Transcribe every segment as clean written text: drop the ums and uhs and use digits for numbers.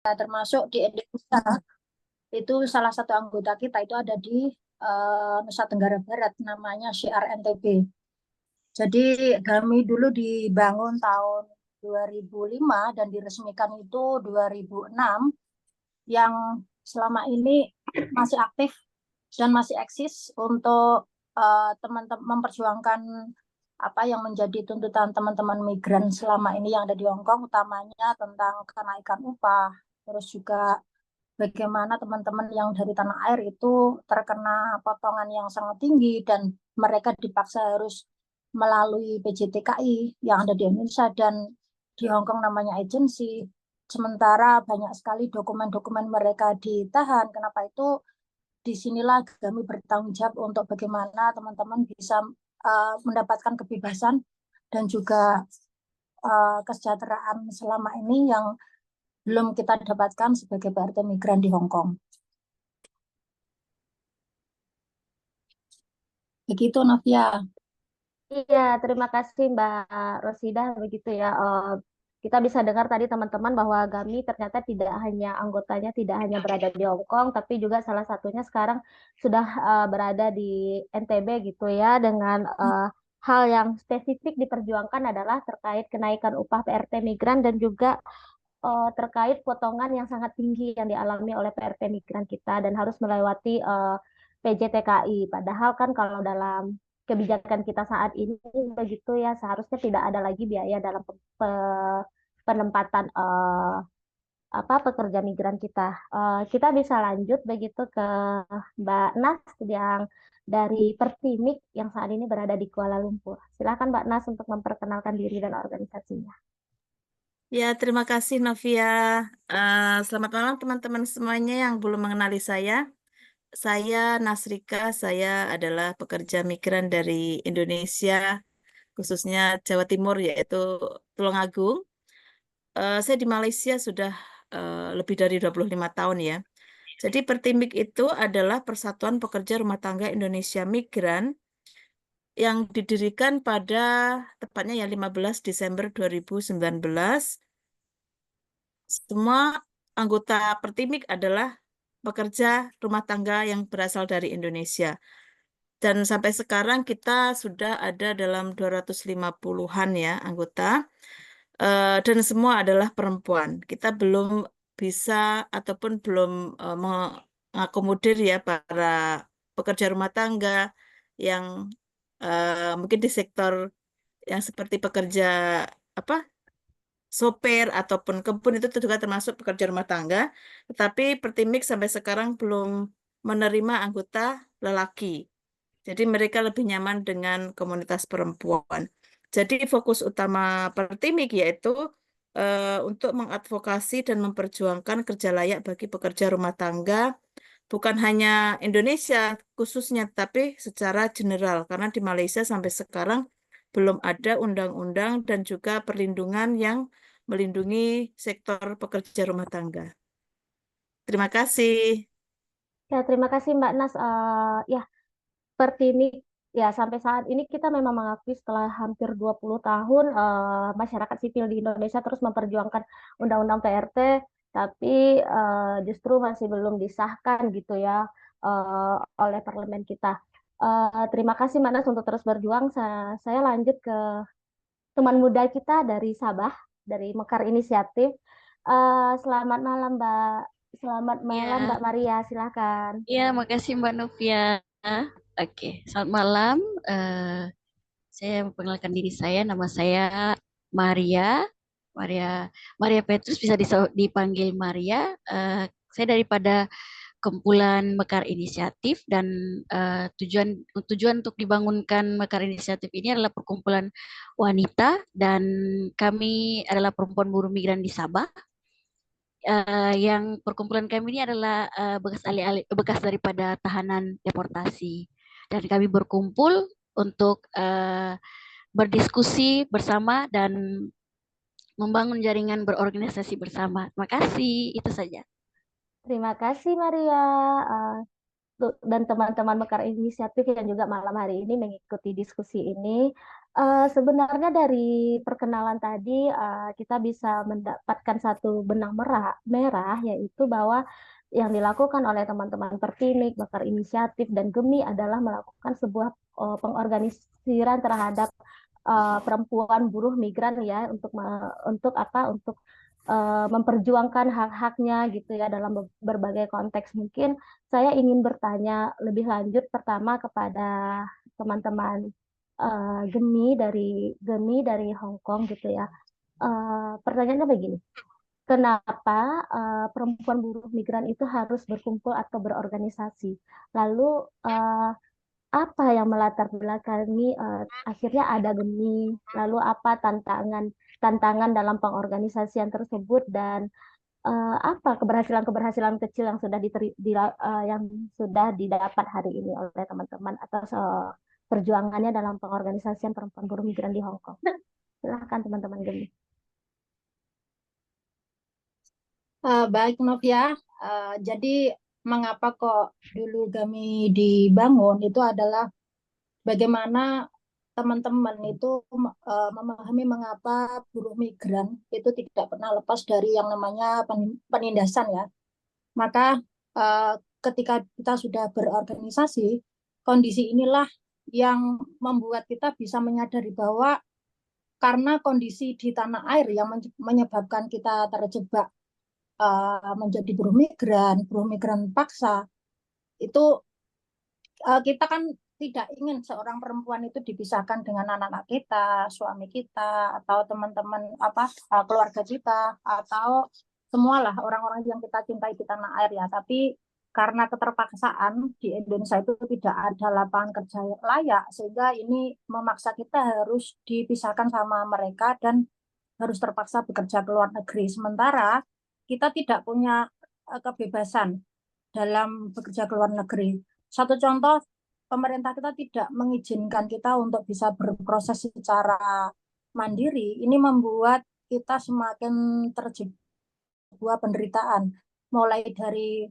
termasuk di Indonesia itu salah satu anggota kita itu ada di Nusa Tenggara Barat, namanya Syiar NTB. Jadi kami dulu dibangun tahun 2005 dan diresmikan itu 2006, yang selama ini masih aktif dan masih eksis untuk teman-teman memperjuangkan apa yang menjadi tuntutan teman-teman migran selama ini yang ada di Hong Kong, utamanya tentang kenaikan upah, terus juga bagaimana teman-teman yang dari tanah air itu terkena potongan yang sangat tinggi dan mereka dipaksa harus melalui PJTKI yang ada di Indonesia dan di Hong Kong namanya agensi. Sementara banyak sekali dokumen-dokumen mereka ditahan. Kenapa itu? Disinilah kami bertanggung jawab untuk bagaimana teman-teman bisa mendapatkan kebebasan dan juga kesejahteraan selama ini yang belum kita dapatkan sebagai PRT migran di Hong Kong. Begitu, Novia. Iya, terima kasih Mbak Rosida. Begitu ya. Kita bisa dengar tadi teman-teman bahwa Gami ternyata tidak hanya anggotanya tidak hanya berada di Hong Kong, tapi juga salah satunya sekarang sudah berada di NTB gitu ya, dengan hal yang spesifik diperjuangkan adalah terkait kenaikan upah PRT migran dan juga terkait potongan yang sangat tinggi yang dialami oleh PRT migran kita dan harus melewati PJTKI. Padahal kan kalau dalam kebijakan kita saat ini begitu ya, seharusnya tidak ada lagi biaya dalam penempatan apa pekerja migran kita. Kita bisa lanjut begitu ke Mbak Nas yang dari Pertimik yang saat ini berada di Kuala Lumpur. Silakan Mbak Nas untuk memperkenalkan diri dan organisasinya. Ya, terima kasih Novia. Selamat malam teman-teman semuanya yang belum mengenali saya. Saya Nasrika, saya adalah pekerja migran dari Indonesia, khususnya Jawa Timur, yaitu Tulungagung. Saya di Malaysia sudah lebih dari 25 tahun ya. Jadi Pertimik itu adalah Persatuan Pekerja Rumah Tangga Indonesia Migran yang didirikan pada tepatnya ya 15 Desember 2019. Semua anggota Pertimik adalah pekerja rumah tangga yang berasal dari Indonesia. Dan sampai sekarang kita sudah ada dalam 250-an ya anggota. Dan semua adalah perempuan. Kita belum bisa ataupun belum mengakomodir ya para pekerja rumah tangga yang mungkin di sektor yang seperti pekerja apa sopir ataupun kebun itu juga termasuk pekerja rumah tangga, tetapi Pertimik sampai sekarang belum menerima anggota lelaki. Jadi mereka lebih nyaman dengan komunitas perempuan. Jadi fokus utama Pertimik yaitu untuk mengadvokasi dan memperjuangkan kerja layak bagi pekerja rumah tangga, bukan hanya Indonesia khususnya, tapi secara general. Karena di Malaysia sampai sekarang belum ada undang-undang dan juga perlindungan yang melindungi sektor pekerja rumah tangga. Terima kasih. Ya, terima kasih Mbak Nas. Ya, Pertimik ya sampai saat ini kita memang mengakui setelah hampir 20 tahun masyarakat sipil di Indonesia terus memperjuangkan undang-undang PRT, tapi justru masih belum disahkan gitu ya oleh parlemen kita. Terima kasih Mbak Nas untuk terus berjuang. Saya lanjut ke teman muda kita dari Sabah, dari Mekar Inisiatif. Selamat malam Mbak. Selamat malam Ya, Mbak Maria, silakan. ya, makasih Mbak Novia. Oke, selamat malam. Saya memperkenalkan diri saya. Nama saya Maria, Maria, Maria Petrus, bisa dipanggil Maria. Saya daripada kumpulan Mekar Inisiatif dan tujuan tujuan untuk dibangunkan Mekar Inisiatif ini adalah perkumpulan wanita dan kami adalah perempuan buruh migran di Sabah. Yang perkumpulan kami ini adalah bekas daripada tahanan deportasi dan kami berkumpul untuk berdiskusi bersama dan membangun jaringan berorganisasi bersama. Terima kasih, itu saja. Terima kasih Maria. Eh, dan teman-teman Mekar Inisiatif yang juga malam hari ini mengikuti diskusi ini. Sebenarnya dari perkenalan tadi kita bisa mendapatkan satu benang merah, yaitu bahwa yang dilakukan oleh teman-teman Pertimik, Bakar Inisiatif, dan GEMI adalah melakukan sebuah pengorganisiran terhadap perempuan buruh migran ya untuk apa? Untuk memperjuangkan hak-haknya gitu ya dalam berbagai konteks. Mungkin saya ingin bertanya lebih lanjut pertama kepada teman-teman Gemi dari Hong Kong gitu ya. Pertanyaannya begini, kenapa perempuan buruh migran itu harus berkumpul atau berorganisasi? Lalu apa yang melatar belakangi akhirnya ada Gemi? Lalu apa tantangan dalam pengorganisasian tersebut dan apa keberhasilan-keberhasilan kecil yang yang sudah didapat hari ini oleh teman-teman atas perjuangannya dalam pengorganisasian perempuan buruh migran di Hong Kong. Silahkan teman-teman Gemi. Baik Novia, jadi mengapa kok dulu kami dibangun itu adalah bagaimana teman-teman itu memahami mengapa buruh migran itu tidak pernah lepas dari yang namanya penindasan ya. Maka ketika kita sudah berorganisasi, kondisi inilah yang membuat kita bisa menyadari bahwa karena kondisi di tanah air yang menyebabkan kita terjebak menjadi buruh migran paksa, itu kita kan tidak ingin seorang perempuan itu dipisahkan dengan anak-anak kita, suami kita, atau teman-teman keluarga kita, atau semualah orang-orang yang kita cintai di tanah air ya. Tapi karena keterpaksaan di Indonesia itu tidak ada lapangan kerja layak, sehingga ini memaksa kita harus dipisahkan sama mereka dan harus terpaksa bekerja ke luar negeri. Sementara kita tidak punya kebebasan dalam bekerja ke luar negeri. Satu contoh, pemerintah kita tidak mengizinkan kita untuk bisa berproses secara mandiri. Ini membuat kita semakin terjebak sebuah penderitaan, mulai dari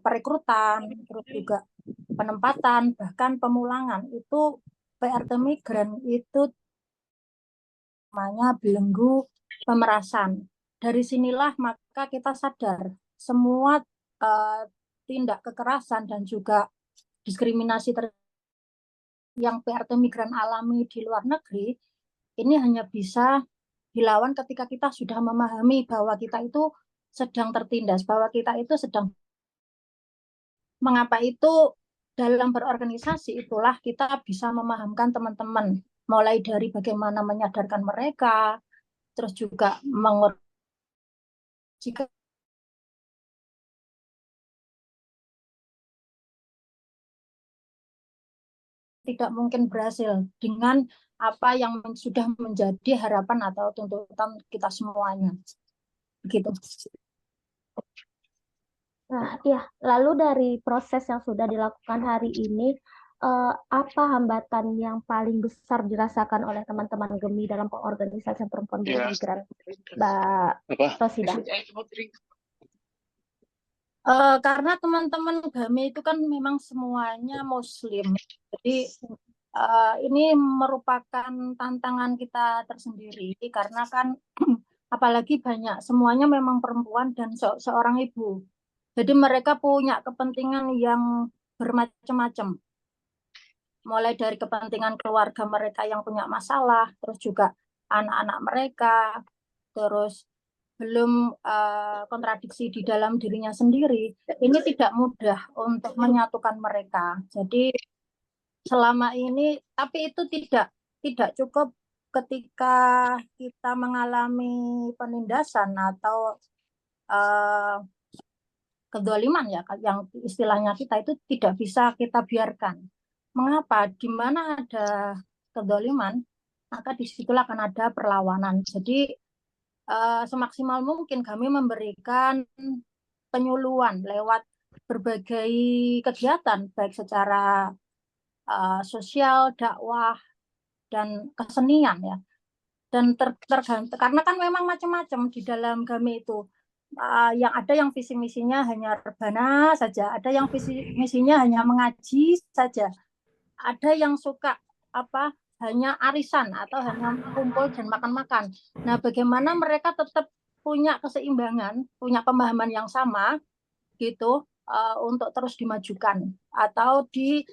perekrutan, terus juga penempatan, bahkan pemulangan. Itu PRT migran itu namanya belenggu pemerasan. Dari sinilah maka kita sadar semua tindak kekerasan dan juga diskriminasi yang PRT migran alami di luar negeri ini hanya bisa dilawan ketika kita sudah memahami bahwa kita itu sedang tertindas, bahwa kita itu sedang. Mengapa itu dalam berorganisasi itulah kita bisa memahamkan teman-teman, mulai dari bagaimana menyadarkan mereka, terus juga jika tidak mungkin berhasil dengan apa yang sudah menjadi harapan atau tuntutan kita semuanya. Begitu. Nah, ya, lalu dari proses yang sudah dilakukan hari ini, apa hambatan yang paling besar dirasakan oleh teman-teman Gemi dalam pengorganisasian perempuan buruh migran, Mbak Rosida? Karena teman-teman Gami itu kan memang semuanya Muslim, jadi ini merupakan tantangan kita tersendiri karena kan apalagi banyak semuanya memang perempuan dan seorang ibu. Jadi mereka punya kepentingan yang bermacam-macam. Mulai dari kepentingan keluarga mereka yang punya masalah, terus juga anak-anak mereka, terus belum kontradiksi di dalam dirinya sendiri. Ini tidak mudah untuk menyatukan mereka. Jadi selama ini, tapi itu tidak cukup ketika kita mengalami penindasan atau kedoliman ya, yang istilahnya kita itu tidak bisa kita biarkan. Mengapa? Di mana ada kedoliman, maka disitulah akan ada perlawanan. Jadi semaksimal mungkin kami memberikan penyuluhan lewat berbagai kegiatan, baik secara sosial, dakwah, dan kesenian ya. Dan tergantung, karena kan memang macam-macam di dalam Gami itu. Yang ada yang visi misinya hanya rebana saja, ada yang visi misinya hanya mengaji saja, ada yang suka hanya arisan atau hanya kumpul dan makan-makan. Nah, bagaimana mereka tetap punya keseimbangan, punya pemahaman yang sama gitu untuk terus dimajukan atau di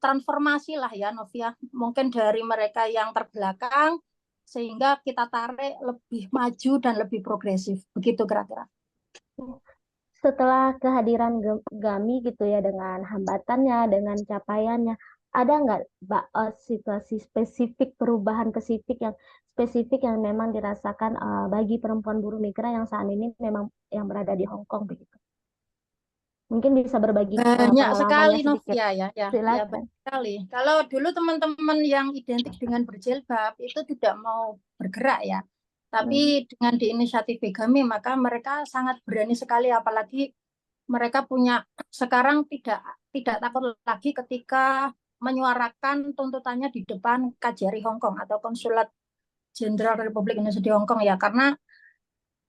transformasi lah ya Novia, mungkin dari mereka yang terbelakang sehingga kita tarik lebih maju dan lebih progresif, begitu kira-kira. Setelah kehadiran Gami gitu ya dengan hambatannya, dengan capaiannya, ada nggak Mbak situasi spesifik perubahan yang spesifik yang memang dirasakan bagi perempuan buruh migran yang saat ini memang yang berada di Hong Kong begitu? Mungkin bisa berbagi Banyak pengalamannya sekali sedikit. Novia ya Silakan. banyak sekali. Kalau dulu teman-teman yang identik dengan berjilbab itu tidak mau bergerak ya. Tapi dengan diinisiatif Begami maka mereka sangat berani sekali, apalagi mereka punya sekarang tidak takut lagi ketika menyuarakan tuntutannya di depan KJRI Hong Kong atau Konsulat Jenderal Republik Indonesia di Hong Kong ya, karena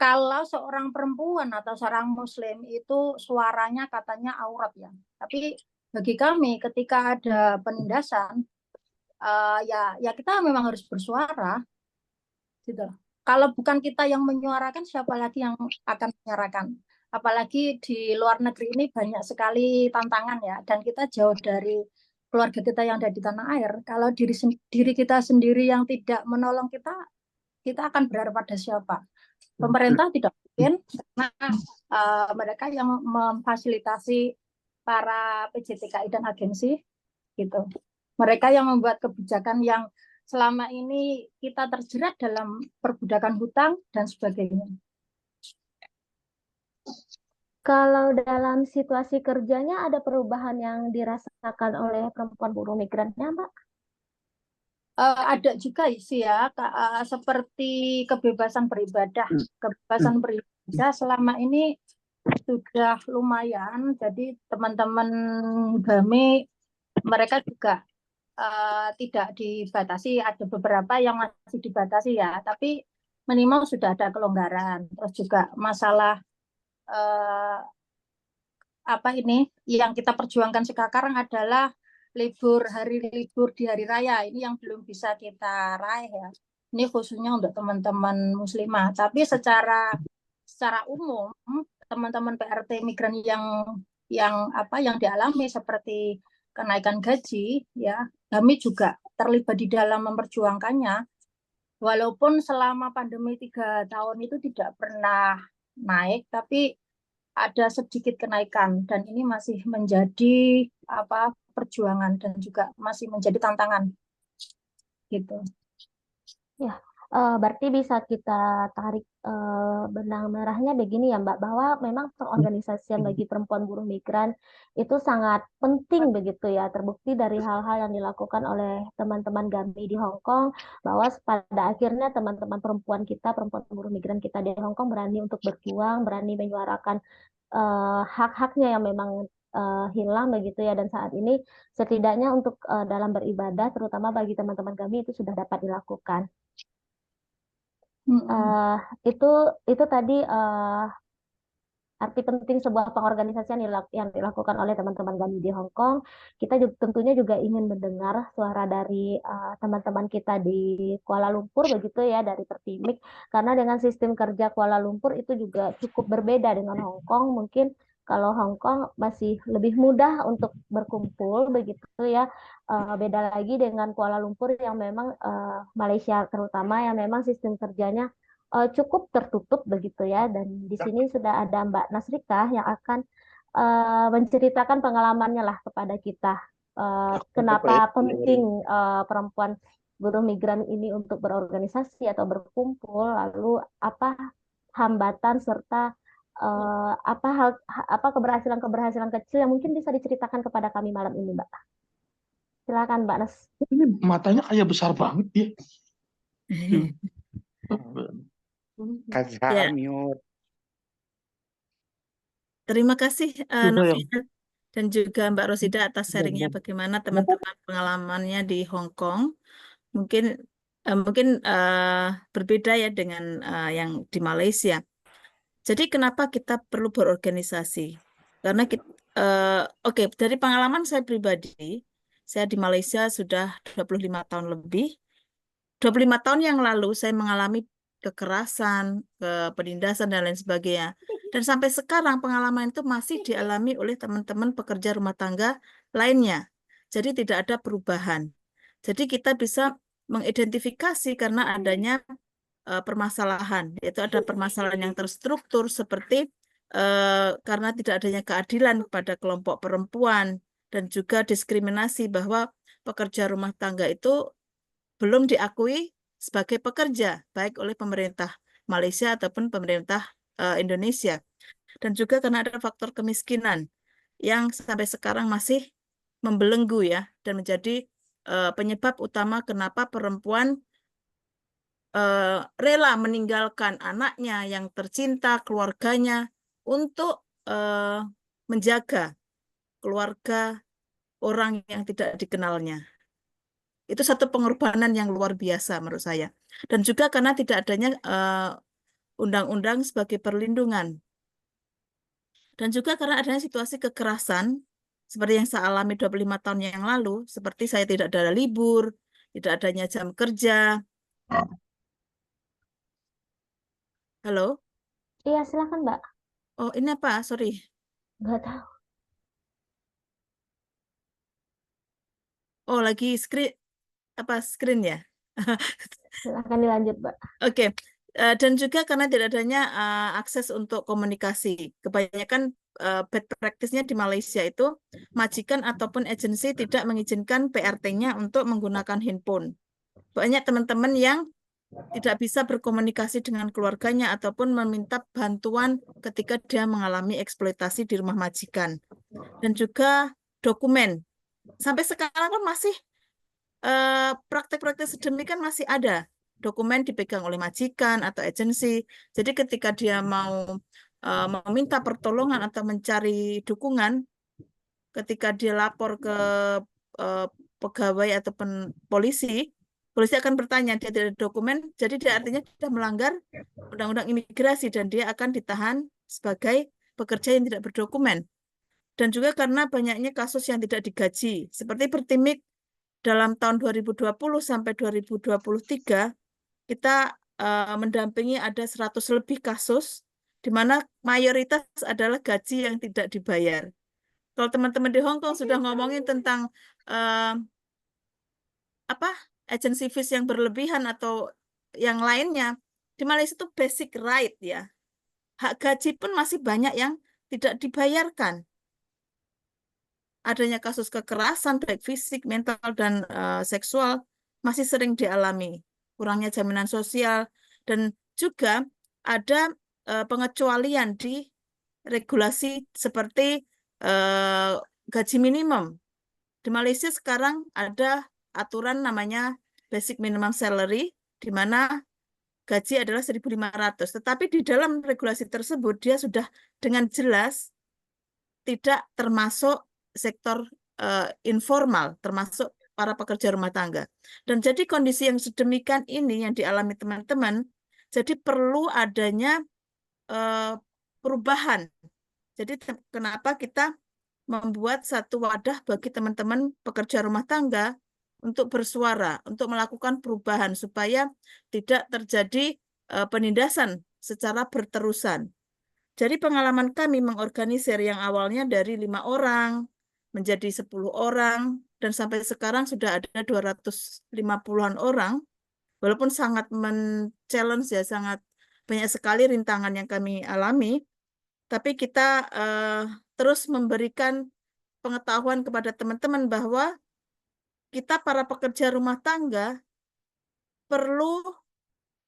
kalau seorang perempuan atau seorang muslim itu suaranya katanya aurat ya. Tapi bagi kami ketika ada penindasan ya kita memang harus bersuara gitu. Kalau bukan kita yang menyuarakan, siapa lagi yang akan menyuarakan? Apalagi di luar negeri ini banyak sekali tantangan ya, dan kita jauh dari keluarga kita yang ada di tanah air. Kalau diri kita sendiri yang tidak menolong kita akan berharap pada siapa? Pemerintah tidak mungkin, karena mereka yang memfasilitasi para PJTKI dan agensi gitu. Mereka yang membuat kebijakan yang selama ini kita terjerat dalam perbudakan hutang dan sebagainya. Kalau dalam situasi kerjanya ada perubahan yang dirasakan oleh perempuan buruh migrannya, Mbak? Ada juga sih ya, seperti kebebasan beribadah. Kebebasan beribadah selama ini sudah lumayan, jadi teman-teman kami mereka juga tidak dibatasi, ada beberapa yang masih dibatasi ya, tapi minimal sudah ada kelonggaran. Terus juga masalah apa ini yang kita perjuangkan sekarang adalah hari libur di hari raya, ini yang belum bisa kita raih ya. Ini khususnya untuk teman-teman muslimah, tapi secara umum teman-teman PRT migran yang dialami seperti kenaikan gaji ya, kami juga terlibat di dalam memperjuangkannya, walaupun selama pandemi 3 tahun itu tidak pernah naik, tapi ada sedikit kenaikan, dan ini masih menjadi perjuangan dan juga masih menjadi tantangan gitu. Ya, berarti bisa kita tarik benang merahnya begini ya Mbak, bahwa memang pengorganisasian bagi perempuan buruh migran itu sangat penting begitu ya, terbukti dari hal-hal yang dilakukan oleh teman-teman Gami di Hong Kong, bahwa pada akhirnya teman-teman perempuan buruh migran kita di Hong Kong berani untuk berjuang, berani menyuarakan hak-haknya yang memang hilang begitu ya, dan saat ini setidaknya untuk dalam beribadah terutama bagi teman-teman kami itu sudah dapat dilakukan. Itu tadi arti penting sebuah pengorganisasian yang dilakukan oleh teman-teman kami di Hong Kong. Kita tentunya juga ingin mendengar suara dari teman-teman kita di Kuala Lumpur begitu ya, dari Pertimik, karena dengan sistem kerja Kuala Lumpur itu juga cukup berbeda dengan Hong Kong. Mungkin kalau Hong Kong masih lebih mudah untuk berkumpul begitu ya, beda lagi dengan Kuala Lumpur yang memang Malaysia terutama yang memang sistem kerjanya cukup tertutup begitu ya, dan di sini sudah ada Mbak Nasrika yang akan menceritakan pengalamannya lah kepada kita, kenapa penting perempuan buruh migran ini untuk berorganisasi atau berkumpul, lalu apa hambatan serta apa keberhasilan kecil yang mungkin bisa diceritakan kepada kami malam ini, Mbak. Silakan Mbak Nas. Ini matanya kayak besar banget ya. Ya, mute. terima kasih Novia dan juga Mbak Rosida atas sharingnya bagaimana teman-teman pengalamannya di Hong Kong. Mungkin berbeda ya dengan yang di Malaysia. Jadi kenapa kita perlu berorganisasi? Karena kita, dari pengalaman saya pribadi, Saya di Malaysia sudah 25 tahun lebih. 25 tahun yang lalu saya mengalami kekerasan, penindasan, dan lain sebagainya. Dan sampai sekarang pengalaman itu masih dialami oleh teman-teman pekerja rumah tangga lainnya. Jadi tidak ada perubahan. Jadi kita bisa mengidentifikasi karena adanya permasalahan, yaitu ada permasalahan yang terstruktur seperti karena tidak adanya keadilan kepada kelompok perempuan dan juga diskriminasi bahwa pekerja rumah tangga itu belum diakui sebagai pekerja, baik oleh pemerintah Malaysia ataupun pemerintah Indonesia. Dan juga karena ada faktor kemiskinan yang sampai sekarang masih membelenggu ya, dan menjadi penyebab utama kenapa perempuan rela meninggalkan anaknya yang tercinta, keluarganya, untuk menjaga keluarga orang yang tidak dikenalnya. Itu satu pengorbanan yang luar biasa menurut saya. Dan juga karena tidak adanya undang-undang sebagai perlindungan. Dan juga karena adanya situasi kekerasan, seperti yang saya alami 25 tahun yang lalu, seperti saya tidak ada libur, tidak adanya jam kerja. Halo? Iya, silakan, Mbak. Oh, ini apa? Sorry. Nggak tahu. Oh, lagi screen ya? Silakan dilanjut, Mbak. Oke. Dan juga karena tidak adanya akses untuk komunikasi. Kebanyakan bad practice-nya di Malaysia itu majikan ataupun agensi tidak mengizinkan PRT-nya untuk menggunakan handphone. Banyak teman-teman yang tidak bisa berkomunikasi dengan keluarganya ataupun meminta bantuan ketika dia mengalami eksploitasi di rumah majikan. Dan juga dokumen. Sampai sekarang pun masih praktek-praktek sedemikian masih ada. Dokumen dipegang oleh majikan atau agensi. Jadi ketika dia mau meminta pertolongan atau mencari dukungan, ketika dia lapor ke pegawai ataupun polisi, polisi akan bertanya, dia tidak ada dokumen, jadi dia artinya sudah melanggar undang-undang imigrasi dan dia akan ditahan sebagai pekerja yang tidak berdokumen. Dan juga karena banyaknya kasus yang tidak digaji, seperti Pertimik dalam tahun 2020 sampai 2023, kita mendampingi ada 100 lebih kasus, di mana mayoritas adalah gaji yang tidak dibayar. Kalau teman-teman di Hong Kong sudah ngomongin tentang agency fees yang berlebihan atau yang lainnya, di Malaysia itu basic right ya. Hak gaji pun masih banyak yang tidak dibayarkan. Adanya kasus kekerasan baik fisik, mental, dan seksual masih sering dialami. Kurangnya jaminan sosial dan juga ada pengecualian di regulasi seperti gaji minimum. Di Malaysia sekarang ada aturan namanya Basic Minimum Salary, di mana gaji adalah 1.500. Tetapi di dalam regulasi tersebut, dia sudah dengan jelas tidak termasuk sektor informal, termasuk para pekerja rumah tangga. Dan jadi kondisi yang sedemikian ini yang dialami teman-teman, jadi perlu adanya perubahan. Jadi kenapa kita membuat satu wadah bagi teman-teman pekerja rumah tangga untuk bersuara, untuk melakukan perubahan supaya tidak terjadi penindasan secara berterusan. Jadi pengalaman kami mengorganisir yang awalnya dari 5 orang menjadi 10 orang dan sampai sekarang sudah ada 250-an orang, walaupun sangat men-challenge ya, sangat banyak sekali rintangan yang kami alami, tapi kita terus memberikan pengetahuan kepada teman-teman bahwa kita para pekerja rumah tangga perlu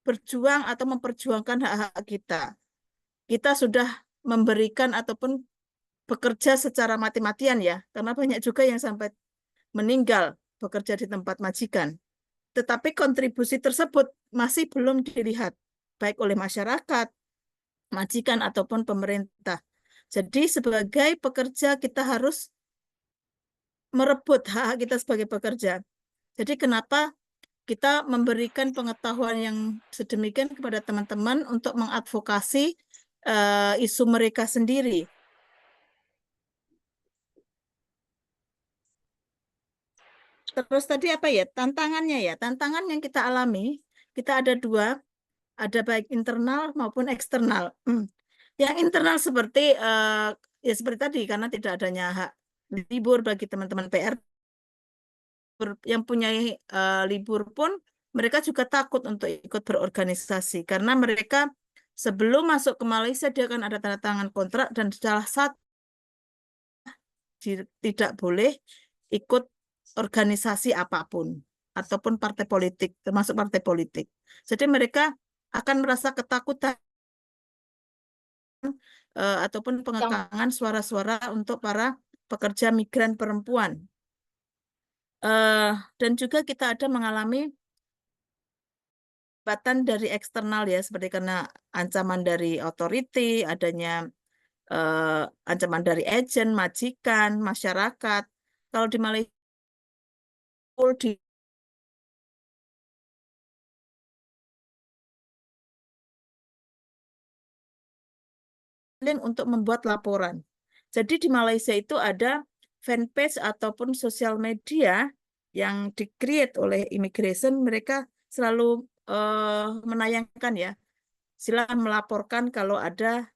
berjuang atau memperjuangkan hak-hak kita. Kita sudah memberikan ataupun bekerja secara mati-matian ya, karena banyak juga yang sampai meninggal bekerja di tempat majikan. Tetapi kontribusi tersebut masih belum dilihat, baik oleh masyarakat, majikan, ataupun pemerintah. Jadi sebagai pekerja kita harus merebut hak kita sebagai pekerja. Jadi kenapa kita memberikan pengetahuan yang sedemikian kepada teman-teman untuk mengadvokasi isu mereka sendiri. Terus tadi apa ya? Tantangannya ya. Tantangan yang kita alami, kita ada dua, ada baik internal maupun eksternal. Yang internal seperti ya seperti tadi, karena tidak adanya hak libur bagi teman-teman PR yang punya libur pun mereka juga takut untuk ikut berorganisasi karena mereka sebelum masuk ke Malaysia dia akan ada tanda tangan kontrak dan salah satu tidak boleh ikut organisasi apapun ataupun partai politik, termasuk partai politik. Jadi mereka akan merasa ketakutan ataupun pengekangan suara-suara untuk para pekerja migran perempuan. Dan juga kita ada mengalami hambatan dari eksternal ya, seperti karena ancaman dari otoriti, adanya ancaman dari agen, majikan, masyarakat. Kalau di Malaysia di untuk membuat laporan. Jadi di Malaysia itu ada fanpage ataupun sosial media yang di-create oleh immigration, mereka selalu menayangkan ya, sila melaporkan kalau ada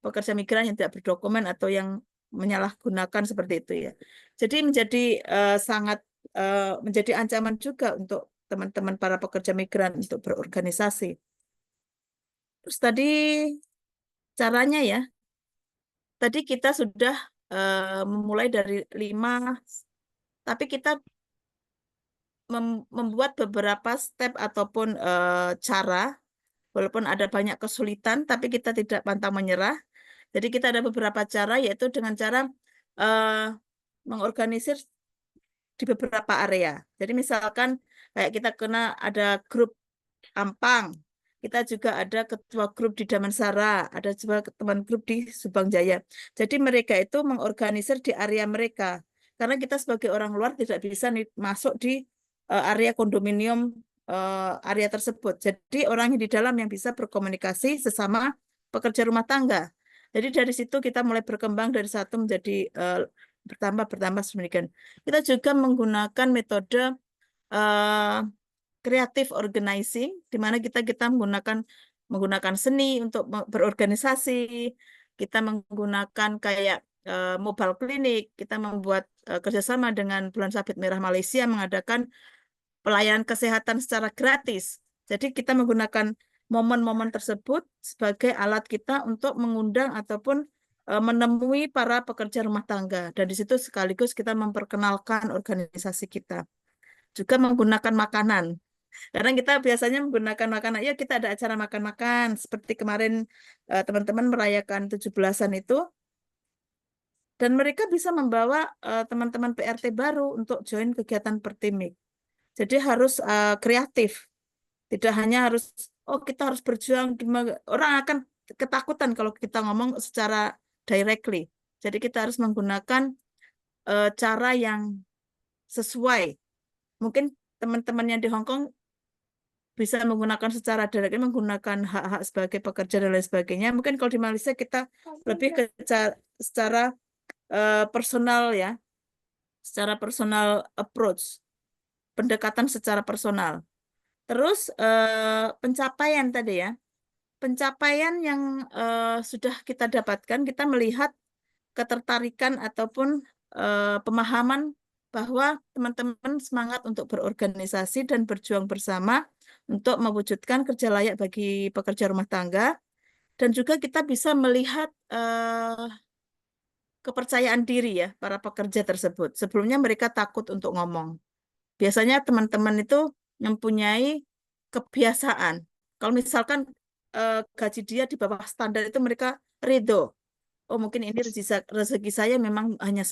pekerja migran yang tidak berdokumen atau yang menyalahgunakan seperti itu ya. Jadi menjadi sangat menjadi ancaman juga untuk teman-teman para pekerja migran untuk berorganisasi. Terus tadi caranya ya, tadi kita sudah memulai dari 5, tapi kita membuat beberapa step ataupun cara, walaupun ada banyak kesulitan, tapi kita tidak pantang menyerah. Jadi kita ada beberapa cara, yaitu dengan cara mengorganisir di beberapa area. Jadi misalkan kayak kita kena ada grup Ampang, kita juga ada ketua grup di Damansara, ada juga teman grup di Subang Jaya. Jadi mereka itu mengorganisir di area mereka. Karena kita sebagai orang luar tidak bisa masuk di area kondominium area tersebut. Jadi orang di dalam yang bisa berkomunikasi sesama pekerja rumah tangga. Jadi dari situ kita mulai berkembang dari satu menjadi bertambah sedemikian. Kita juga menggunakan metode creative organizing, di mana kita menggunakan seni untuk berorganisasi, kita menggunakan kayak mobile clinic, kita membuat kerjasama dengan Bulan Sabit Merah Malaysia mengadakan pelayanan kesehatan secara gratis. Jadi kita menggunakan momen-momen tersebut sebagai alat kita untuk mengundang ataupun menemui para pekerja rumah tangga. Dan di situ sekaligus kita memperkenalkan organisasi kita. Juga menggunakan makanan. Karena kita biasanya menggunakan makanan, ya kita ada acara makan-makan. Seperti kemarin teman-teman merayakan 17-an itu. Dan mereka bisa membawa teman-teman PRT baru untuk join kegiatan Pertimik. Jadi harus kreatif. Tidak hanya harus, oh kita harus berjuang. Orang akan ketakutan kalau kita ngomong secara directly. Jadi kita harus menggunakan cara yang sesuai. Mungkin teman-teman yang di Hong Kong bisa menggunakan secara direct, menggunakan hak-hak sebagai pekerja dan lain sebagainya. Mungkin kalau di Malaysia kita lebih ke secara personal ya, secara personal approach, pendekatan secara personal. Terus pencapaian tadi ya, pencapaian yang sudah kita dapatkan, kita melihat ketertarikan ataupun pemahaman bahwa teman-teman semangat untuk berorganisasi dan berjuang bersama untuk mewujudkan kerja layak bagi pekerja rumah tangga. Dan juga kita bisa melihat kepercayaan diri ya para pekerja tersebut. Sebelumnya mereka takut untuk ngomong. Biasanya teman-teman itu mempunyai kebiasaan. Kalau misalkan gaji dia di bawah standar itu mereka ridho. Oh mungkin ini rezeki saya memang hanya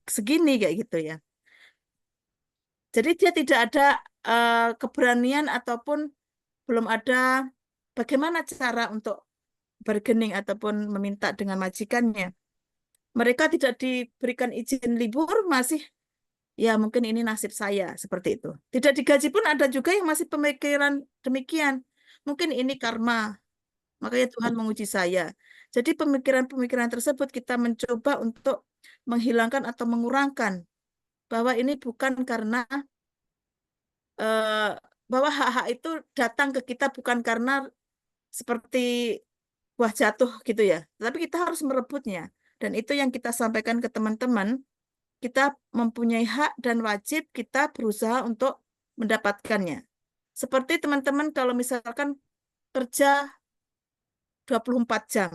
segini kayak gitu ya. Jadi dia tidak ada keberanian ataupun belum ada bagaimana cara untuk bargaining ataupun meminta dengan majikannya. Mereka tidak diberikan izin libur, masih ya mungkin ini nasib saya, seperti itu. Tidak digaji pun ada juga yang masih pemikiran demikian. Mungkin ini karma, makanya Tuhan menguji saya. Jadi pemikiran-pemikiran tersebut kita mencoba untuk menghilangkan atau mengurangkan bahwa ini bukan karena eh, bahwa hak-hak itu datang ke kita bukan karena seperti buah jatuh gitu ya, tapi kita harus merebutnya. Dan itu yang kita sampaikan ke teman-teman, kita mempunyai hak dan wajib kita berusaha untuk mendapatkannya. Seperti teman-teman kalau misalkan kerja 24 jam,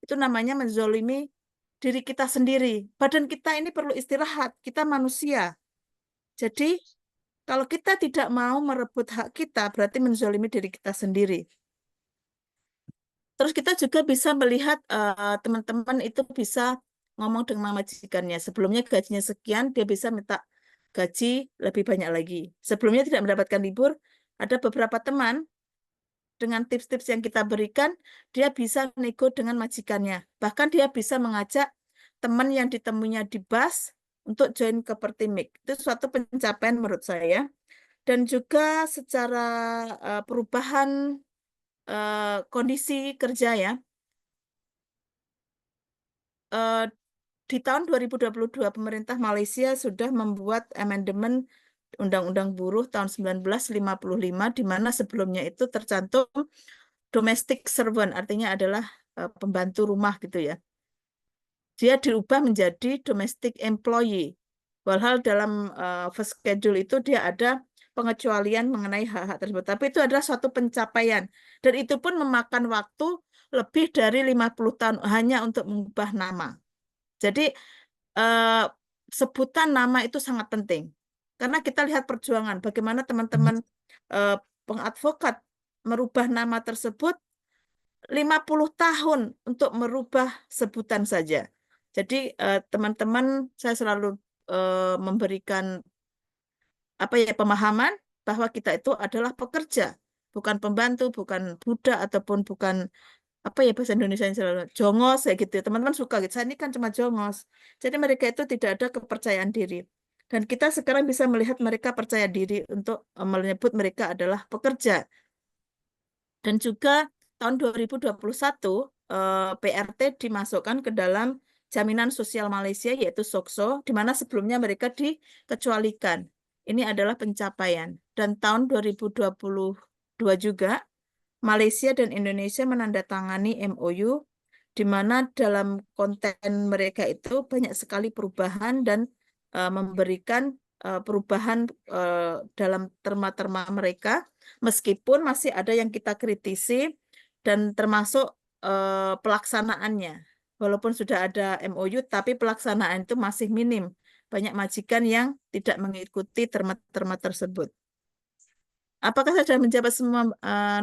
itu namanya menzolimi diri kita sendiri. Badan kita ini perlu istirahat, kita manusia. Jadi kalau kita tidak mau merebut hak kita, berarti menzolimi diri kita sendiri. Terus kita juga bisa melihat teman-teman itu bisa ngomong dengan majikannya. Sebelumnya gajinya sekian, dia bisa minta gaji lebih banyak lagi. Sebelumnya tidak mendapatkan libur, ada beberapa teman dengan tips-tips yang kita berikan, dia bisa nego dengan majikannya. Bahkan dia bisa mengajak teman yang ditemuinya di bus untuk join ke Pertimik. Itu suatu pencapaian menurut saya. Dan juga secara perubahan kondisi kerja ya. Eh, di tahun 2022 pemerintah Malaysia sudah membuat amandemen Undang-Undang Buruh tahun 1955 di mana sebelumnya itu tercantum domestic servant, artinya adalah pembantu rumah gitu ya. Dia diubah menjadi domestic employee. Walhal dalam first schedule itu dia ada pengecualian mengenai hak-hak tersebut. Tapi itu adalah suatu pencapaian. Dan itu pun memakan waktu lebih dari 50 tahun hanya untuk mengubah nama. Jadi eh, sebutan nama itu sangat penting. Karena kita lihat perjuangan bagaimana teman-teman pengadvokat merubah nama tersebut 50 tahun untuk merubah sebutan saja. Jadi teman-teman saya selalu memberikan apa ya pemahaman bahwa kita itu adalah pekerja, bukan pembantu, bukan budak ataupun bukan apa ya bahasa Indonesia yang selalu jongos ya gitu. Teman-teman suka gitu. Saya ini kan cuma jongos. Jadi mereka itu tidak ada kepercayaan diri. Dan kita sekarang bisa melihat mereka percaya diri untuk menyebut mereka adalah pekerja. Dan juga tahun 2021 PRT dimasukkan ke dalam Jaminan Sosial Malaysia yaitu SOKSO, di mana sebelumnya mereka dikecualikan. Ini adalah pencapaian. Dan tahun 2022 juga Malaysia dan Indonesia menandatangani MOU di mana dalam konten mereka itu banyak sekali perubahan dan memberikan perubahan dalam terma-terma mereka, meskipun masih ada yang kita kritisi dan termasuk pelaksanaannya. Walaupun sudah ada MOU, tapi pelaksanaan itu masih minim. Banyak majikan yang tidak mengikuti terma-terma tersebut. Apakah saya sudah menjawab semua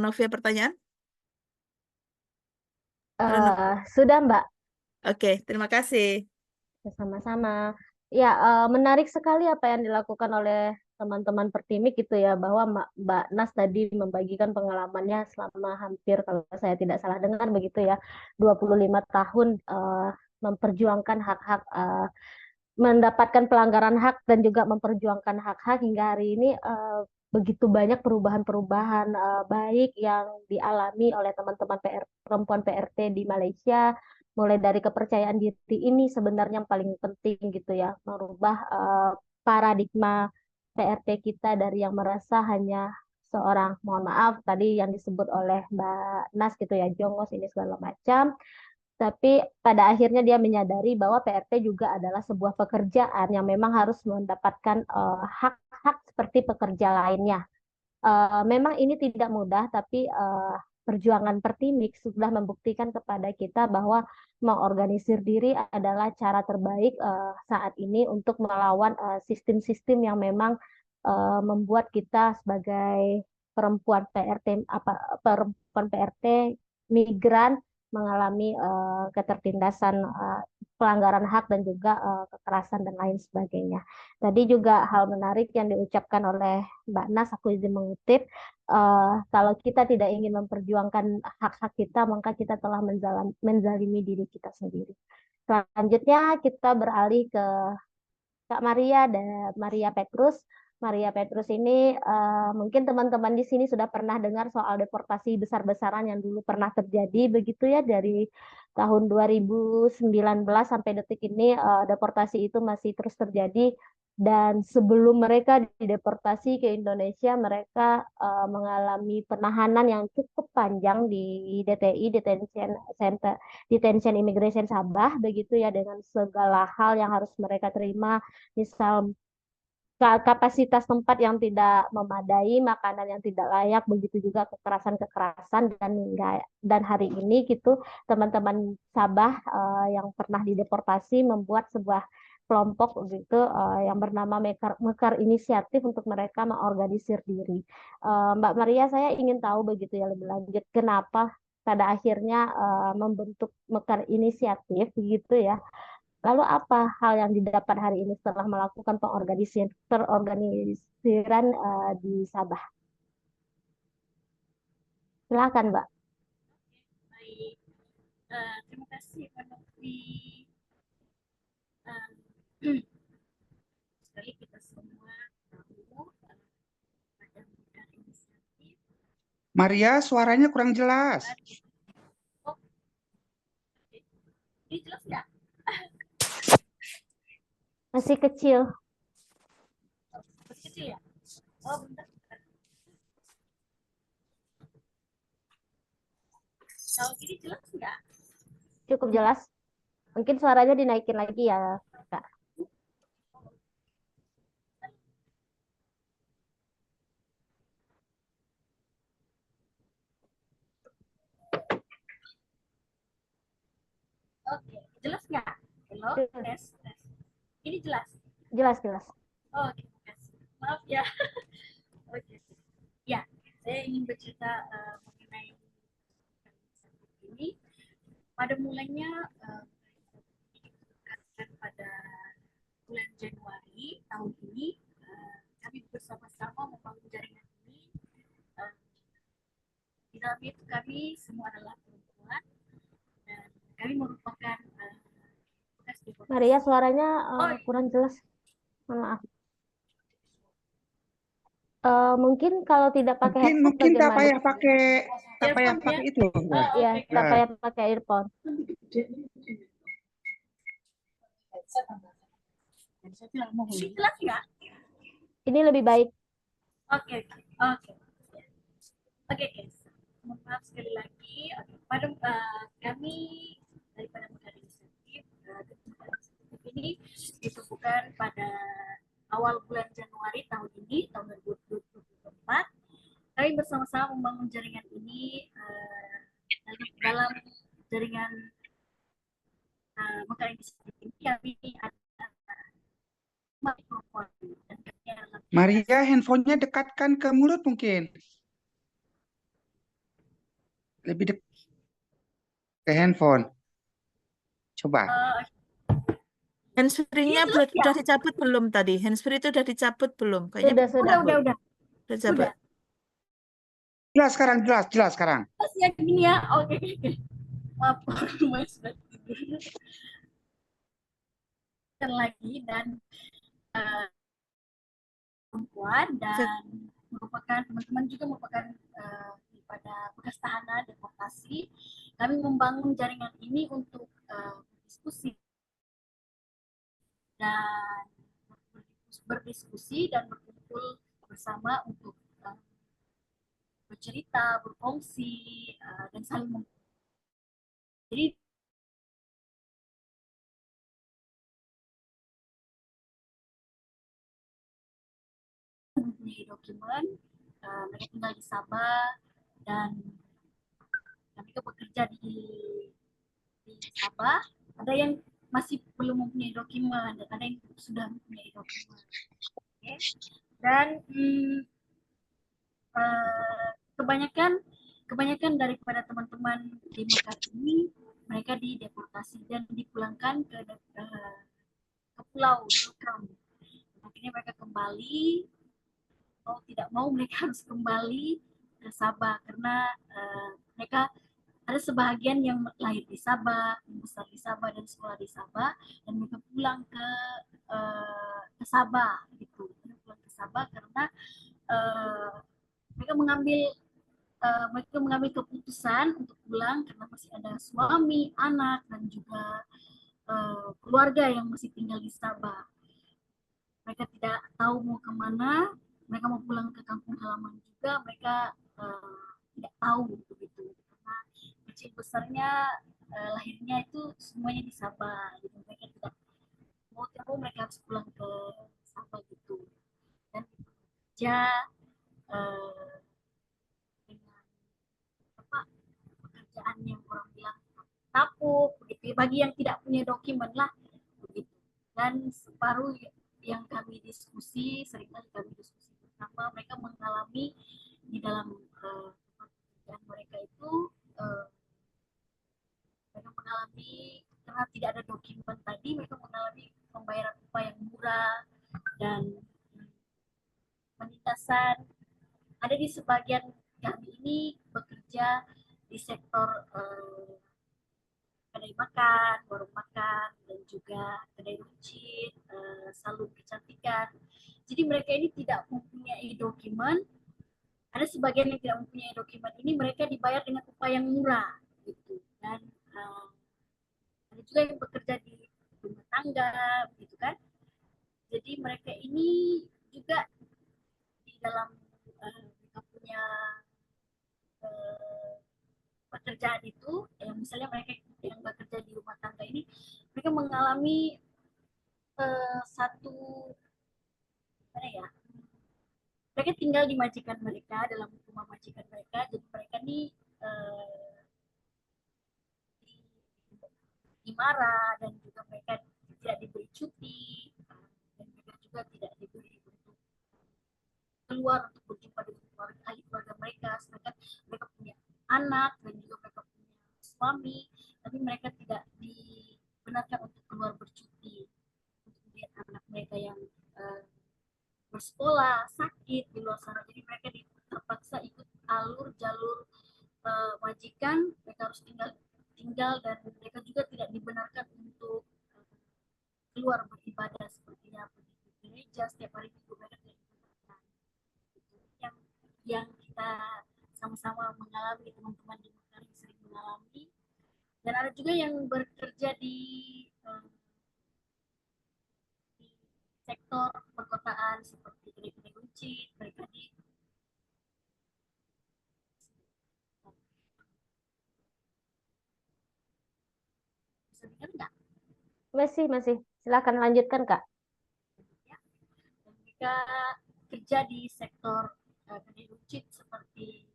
Novia pertanyaan? Halo, Novia. Sudah, Mbak. Oke, terima kasih. Sama-sama. Ya, menarik sekali apa yang dilakukan oleh teman-teman Pertimik gitu ya, bahwa Mbak Nas tadi membagikan pengalamannya selama hampir, kalau saya tidak salah dengar begitu ya, 25 tahun memperjuangkan hak-hak, mendapatkan pelanggaran hak dan juga memperjuangkan hak-hak hingga hari ini begitu banyak perubahan-perubahan baik yang dialami oleh teman-teman perempuan PRT di Malaysia, mulai dari kepercayaan diri ini sebenarnya yang paling penting gitu ya, merubah paradigma PRT kita dari yang merasa hanya seorang, mohon maaf tadi yang disebut oleh Mbak Nas gitu ya, jongos ini segala macam, tapi pada akhirnya dia menyadari bahwa PRT juga adalah sebuah pekerjaan yang memang harus mendapatkan hak-hak seperti pekerja lainnya. Memang ini tidak mudah, tapi perjuangan Pertimik sudah membuktikan kepada kita bahwa mengorganisir diri adalah cara terbaik saat ini untuk melawan sistem-sistem yang memang membuat kita sebagai perempuan PRT perempuan PRT migran mengalami ketertindasan, pelanggaran hak dan juga kekerasan dan lain sebagainya. Tadi juga hal menarik yang diucapkan oleh Mbak Nas, aku izin mengutip, kalau kita tidak ingin memperjuangkan hak-hak kita, maka kita telah menzalimi diri kita sendiri. Selanjutnya kita beralih ke Kak Maria dan Maria Petrus. Maria Petrus ini mungkin teman-teman di sini sudah pernah dengar soal deportasi besar-besaran yang dulu pernah terjadi begitu ya, dari tahun 2019 sampai detik ini deportasi itu masih terus terjadi Dan sebelum mereka dideportasi ke Indonesia, mereka mengalami penahanan yang cukup panjang di DTI, Detention Center, Detention Immigration Sabah, begitu ya, dengan segala hal yang harus mereka terima, misal kapasitas tempat yang tidak memadai, makanan yang tidak layak, begitu juga kekerasan-kekerasan dan hari ini gitu teman-teman Sabah yang pernah dideportasi membuat sebuah kelompok gitu yang bernama Mekar Inisiatif untuk mereka mengorganisir diri. Mbak Maria, saya ingin tahu begitu ya lebih lanjut kenapa pada akhirnya membentuk Mekar Inisiatif gitu ya. Lalu apa hal yang didapat hari ini setelah melakukan perorganisiran di Sabah? Silakan, Mbak. Baik, terima kasih Pak Nofri. Sekali kita semua tahu pada Mekar Inisiatif. Maria, suaranya kurang jelas. Oh, ini jelas nggak? Masih kecil. Masih kecil ya? Oh, bentar. Kalau gini jelas nggak? Cukup jelas. Mungkin suaranya dinaikin lagi ya, Kak. Oke, jelas nggak? Halo, tes, tes. Ini jelas? Jelas, jelas. Oh, oke, makasih. Maaf ya. Oke. Ya, saya ingin bercerita mengenai ini. Pada mulanya pada bulan Januari tahun ini, kami bersama-sama membangun jaringan ini. Di dalam itu kami semua adalah perempuan dan kami merupakan bekas deportasi. Maria, suaranya kurang jelas. Mohon maaf. Mungkin kalau tidak pakai headset Mungkin tak bagaimana? payah pakai itu. Iya, tak payah pakai earphone. Ini jelas nggak? Ini lebih baik. Oke. Guys. Mohon maaf sekali lagi. Pada kami daripada Mekar Inisiatif ini ditemukan pada awal bulan Januari tahun ini, tahun 2024. Kami bersama-sama membangun jaringan ini dalam jaringan Mekar Inisiatif ini kami ada mikrofon. Maria, handphonenya dekatkan ke mulut mungkin. Lebih dekat ke handphone. Coba. Handsfree-nya sudah dicabut belum tadi? Handsfree itu sudah dicabut belum? Kayaknya Sudah. Udah. dicabut. Jelas sekarang, jelas sekarang. Ya gini ya. Oke. Maaf, sudah tidur. Lagi dan perempuan dan merupakan teman-teman juga merupakan pada bekas tahanan deportasi. Kami membangun jaringan ini untuk berdiskusi dan berkumpul bersama untuk bercerita, berfungsi dan saling jadi mempunyai dokumen, mereka tinggal di Sabah dan kami juga bekerja di Sabah. Ada yang masih belum mempunyai dokumen dan ada yang sudah mempunyai dokumen. Okay. Dan kebanyakan daripada teman-teman di Mekar ini mereka dideportasi dan dipulangkan ke pulau Lukram. Akhirnya mereka kembali, mau tidak mau mereka harus kembali ke Sabah karena mereka ada sebahagian yang lahir di Sabah, yang besar di Sabah dan sekolah di Sabah, dan mereka pulang ke Sabah gitu. Mereka pulang ke Sabah karena mereka mengambil keputusan untuk pulang karena masih ada suami, anak dan juga keluarga yang masih tinggal di Sabah. mereka tidak tahu mau kemana, mereka mau pulang ke kampung halaman juga, mereka tidak tahu begitu. Karena kecil besarnya lahirnya itu semuanya di Sabah, gitu. Mereka tidak mau tahu, mereka harus pulang ke Sabah gitu. Dan bekerja dengan apa pekerjaan yang orang bilang tapuk begitu, bagi yang tidak punya dokumen lah begitu. Dan separuh yang kami diskusi, seringkali kami diskusi bersama, mereka mengalami di dalam pekerjaan mereka itu, mereka mengalami karena tidak ada dokumen tadi, mereka mengalami pembayaran upah yang murah dan penindasan. Ada di sebagian kami ini bekerja di sektor kedai makan, warung makan, dan juga kedai runcit, salon kecantikan. Jadi mereka ini tidak mempunyai dokumen. Ada sebagian yang tidak mempunyai dokumen ini, mereka dibayar dengan upah yang murah, gitu. Dan ada juga yang bekerja di rumah tangga, gitu kan. Jadi mereka ini juga di dalam mereka punya pekerjaan itu, misalnya mereka yang bekerja di rumah tangga ini, mereka mengalami satu mana ya, mereka tinggal di majikan mereka, dalam rumah majikan mereka, jadi mereka ini dimarah, dan juga mereka tidak diberi cuti, dan mereka juga tidak diberi untuk keluar untuk berjumpa dengan keluarga, ahli keluarga mereka, sedangkan mereka punya anak dan juga mereka punya suami, tapi mereka tidak dibenarkan untuk keluar bercuti untuk melihat anak mereka yang bersekolah, sakit di luar sana. Jadi mereka terpaksa ikut alur jalur majikan, mereka harus tinggal dan mereka juga tidak dibenarkan untuk keluar beribadah sepertinya di gereja setiap hari minggu, mereka tidak dibenarkan. Yang kita sama-sama mengalami, teman-teman di Mekar sering mengalami. Dan ada juga yang bekerja di sektor perkotaan seperti kedai-kedai runcit, mereka bisa dengar nggak? Masih. Silakan lanjutkan, Kak. Ya. Dan mereka kerja di sektor kedai runcit seperti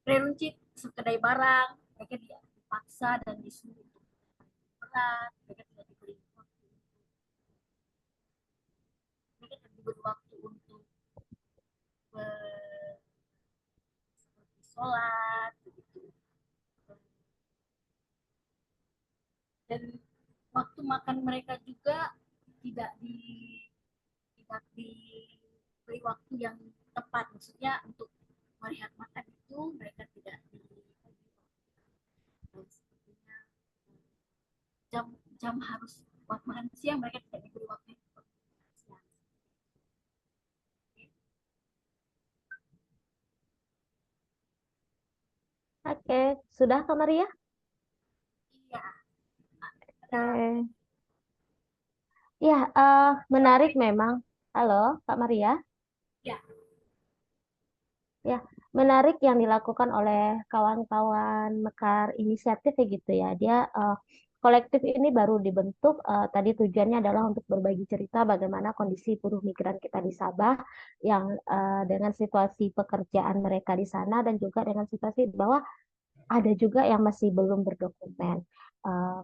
kedai runcit, kedai barang, mereka dipaksa dan disuruh untuk berat, mereka tidak diberi waktu, mereka tidak diberi waktu untuk seperti sholat begitu. Dan waktu makan mereka juga tidak diberi waktu yang tepat, maksudnya untuk melihat makan itu mereka tidak diberi waktu. Sepertinya jam harus waktu makan siang, mereka tidak diberi waktu yang tepat siang. Oke, sudah Kak Maria? Iya. Oke. Ya, menarik memang. Halo, Kak Maria. Ya. Ya, menarik yang dilakukan oleh kawan-kawan Mekar Inisiatif ya gitu ya. Dia kolektif ini baru dibentuk. Tadi tujuannya adalah untuk berbagi cerita bagaimana kondisi buruh migran kita di Sabah yang dengan situasi pekerjaan mereka di sana dan juga dengan situasi bahwa ada juga yang masih belum berdokumen.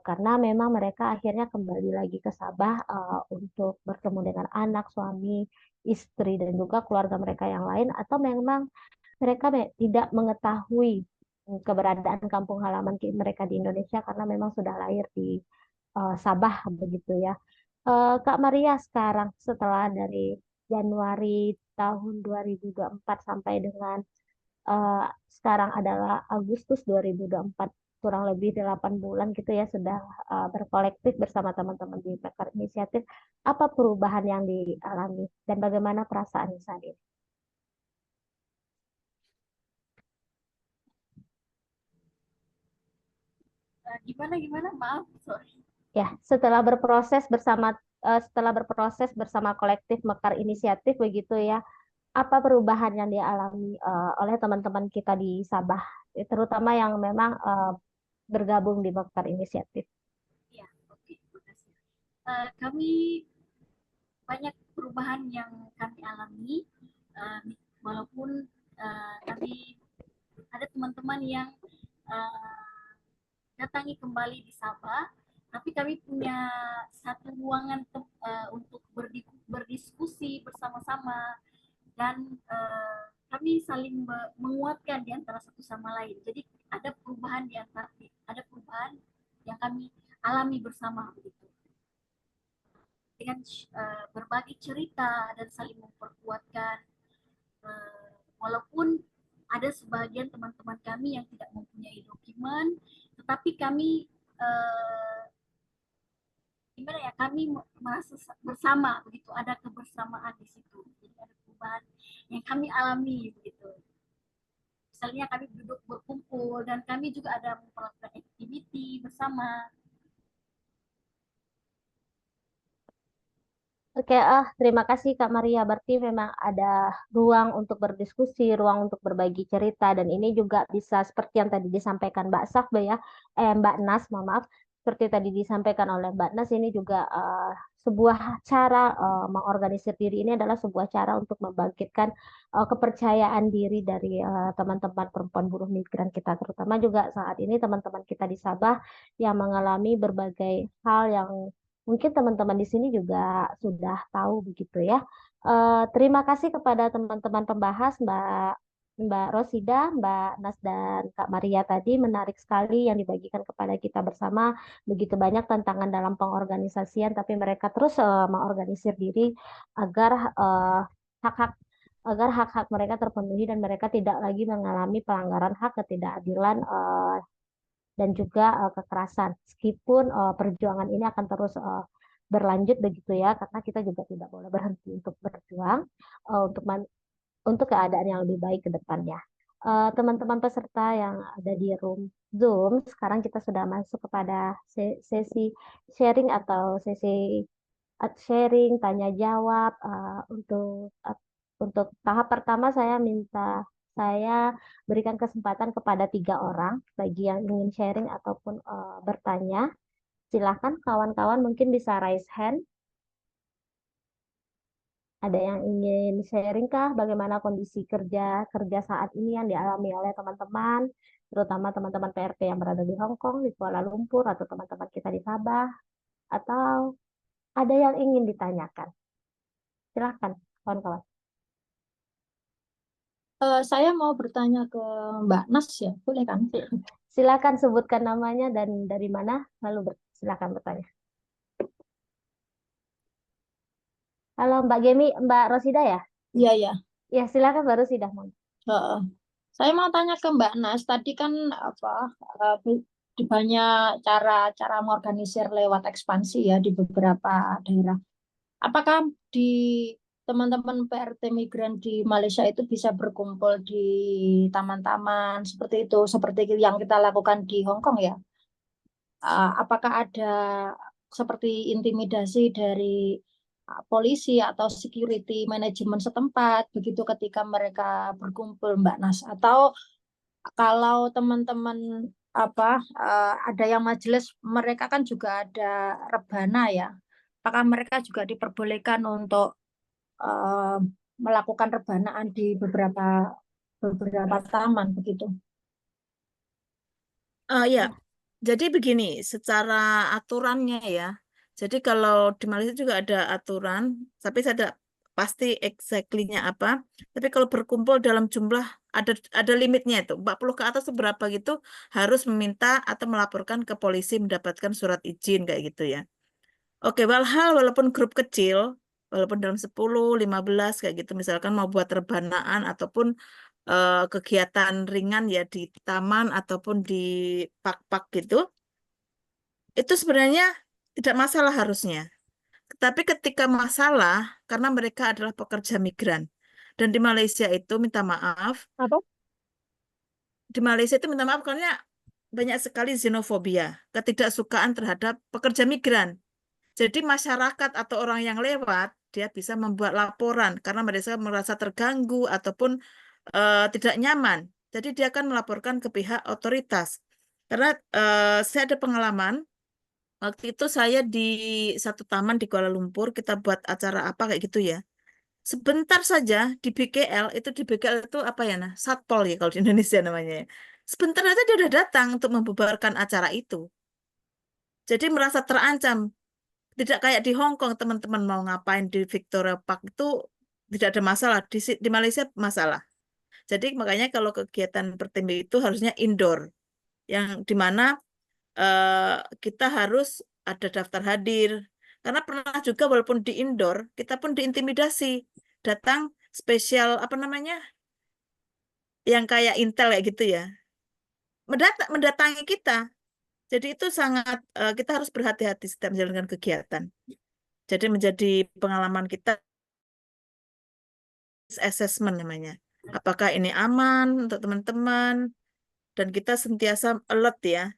Karena memang mereka akhirnya kembali lagi ke Sabah untuk bertemu dengan anak, suami, istri, dan juga keluarga mereka yang lain, atau memang mereka tidak mengetahui keberadaan kampung halaman mereka di Indonesia karena memang sudah lahir di Sabah begitu ya. Kak Maria, sekarang setelah dari Januari tahun 2024 sampai dengan sekarang adalah Agustus 2024, kurang lebih 8 bulan gitu ya sudah berkolektif bersama teman-teman di Mekar Inisiatif. Apa perubahan yang dialami dan bagaimana perasaan saat ini? Gimana? Maaf, sorry. Ya, setelah berproses bersama setelah berproses bersama kolektif Mekar Inisiatif begitu ya, apa perubahan yang dialami oleh teman-teman kita di Sabah, terutama yang memang bergabung di Mekar Inisiatif? Ya, oke, terima kasih. Kami banyak perubahan yang kami alami, walaupun kami ada teman-teman yang datangi kembali di Sabah, tapi kami punya satu ruangan untuk berdiskusi bersama-sama dan kami saling menguatkan di antara satu sama lain. Jadi ada perubahan yang kami alami bersama begitu. Dengan berbagi cerita dan saling memperkuatkan, walaupun ada sebagian teman-teman kami yang tidak mempunyai dokumen, tetapi kami gimana ya, kami merasa bersama begitu, ada kebersamaan di situ. Jadi ada perubahan yang kami alami begitu. Misalnya kami duduk berkumpul dan kami juga ada melakukan activity bersama. Oke, terima kasih Kak Maria. Berarti memang ada ruang untuk berdiskusi, ruang untuk berbagi cerita, dan ini juga bisa seperti yang tadi disampaikan Mbak Safba ya, Mbak Nas, mohon maaf, seperti tadi disampaikan oleh Mbak Nas, ini juga sebuah cara mengorganisir diri ini adalah sebuah cara untuk membangkitkan kepercayaan diri dari teman-teman perempuan buruh migran kita, terutama juga saat ini teman-teman kita di Sabah yang mengalami berbagai hal yang mungkin teman-teman di sini juga sudah tahu begitu ya. Terima kasih kepada teman-teman pembahas, Mbak Rosida, Mbak Nas, dan Kak Maria tadi. Menarik sekali yang dibagikan kepada kita bersama. Begitu banyak tantangan dalam pengorganisasian, tapi mereka terus mengorganisir diri agar hak-hak agar hak-hak mereka terpenuhi dan mereka tidak lagi mengalami pelanggaran hak, ketidakadilan, dan juga kekerasan. Meskipun perjuangan ini akan terus berlanjut begitu ya, karena kita juga tidak boleh berhenti untuk berjuang untuk keadaan yang lebih baik ke depannya. Teman-teman peserta yang ada di room Zoom, sekarang kita sudah masuk kepada sesi sharing atau sesi sharing tanya jawab. Untuk tahap pertama saya berikan kesempatan kepada 3 orang bagi yang ingin sharing ataupun bertanya. Silakan kawan-kawan mungkin bisa raise hand. Ada yang ingin sharing kah bagaimana kondisi kerja saat ini yang dialami oleh teman-teman, terutama teman-teman PRT yang berada di Hong Kong, di Kuala Lumpur, atau teman-teman kita di Sabah, atau ada yang ingin ditanyakan? Silakan kawan-kawan. Saya mau bertanya ke Mbak Nas ya, boleh kan? Silakan sebutkan namanya dan dari mana, lalu silakan bertanya. Halo Mbak Gemi, Mbak Rosida ya? Iya, ya. Ya, silakan Mbak Rosida. Saya mau tanya ke Mbak Nas, tadi kan di banyak cara mengorganisir lewat ekspansi ya di beberapa daerah. Apakah di teman-teman PRT migran di Malaysia itu bisa berkumpul di taman-taman seperti itu, seperti yang kita lakukan di Hong Kong ya? Apakah ada seperti intimidasi dari polisi atau security manajemen setempat begitu ketika mereka berkumpul, Mbak Nas? Atau kalau teman-teman ada yang majelis, mereka kan juga ada rebana ya? Apakah mereka juga diperbolehkan untuk melakukan rebanaan di beberapa taman begitu? Ya, jadi begini, secara aturannya ya. Jadi kalau di Malaysia juga ada aturan, tapi saya tidak pasti exactly-nya apa. Tapi kalau berkumpul dalam jumlah ada limitnya itu, 40 ke atas berapa gitu harus meminta atau melaporkan ke polisi mendapatkan surat izin kayak gitu ya. Oke, walaupun grup kecil, walaupun dalam 10, 15 kayak gitu misalkan mau buat rebanaan ataupun kegiatan ringan ya di taman ataupun di park-park gitu, itu sebenarnya tidak masalah harusnya. Tapi ketika masalah, karena mereka adalah pekerja migran, dan di Malaysia itu minta maaf, Apa? di Malaysia itu minta maaf karena banyak sekali xenofobia, ketidaksukaan terhadap pekerja migran. Jadi masyarakat atau orang yang lewat, dia bisa membuat laporan karena mereka merasa terganggu ataupun tidak nyaman. Jadi dia akan melaporkan ke pihak otoritas. Karena saya ada pengalaman, waktu itu saya di satu taman di Kuala Lumpur, kita buat acara apa kayak gitu ya. Sebentar saja di BKL, itu di BKL itu apa ya, nah, Satpol ya kalau di Indonesia namanya, ya. Sebentar aja dia udah datang untuk membubarkan acara itu. Jadi merasa terancam. Tidak kayak di Hong Kong, teman-teman mau ngapain di Victoria Park itu tidak ada masalah. Di Malaysia masalah. Jadi makanya kalau kegiatan pertimbi itu harusnya indoor, yang dimana kita harus ada daftar hadir. Karena pernah juga walaupun di indoor, kita pun diintimidasi. Datang spesial apa namanya, yang kayak Intel kayak gitu ya, mendatangi kita. Jadi itu sangat kita harus berhati-hati setiap menjalankan kegiatan. Jadi menjadi pengalaman kita assessment namanya. Apakah ini aman untuk teman-teman dan kita sentiasa alert ya.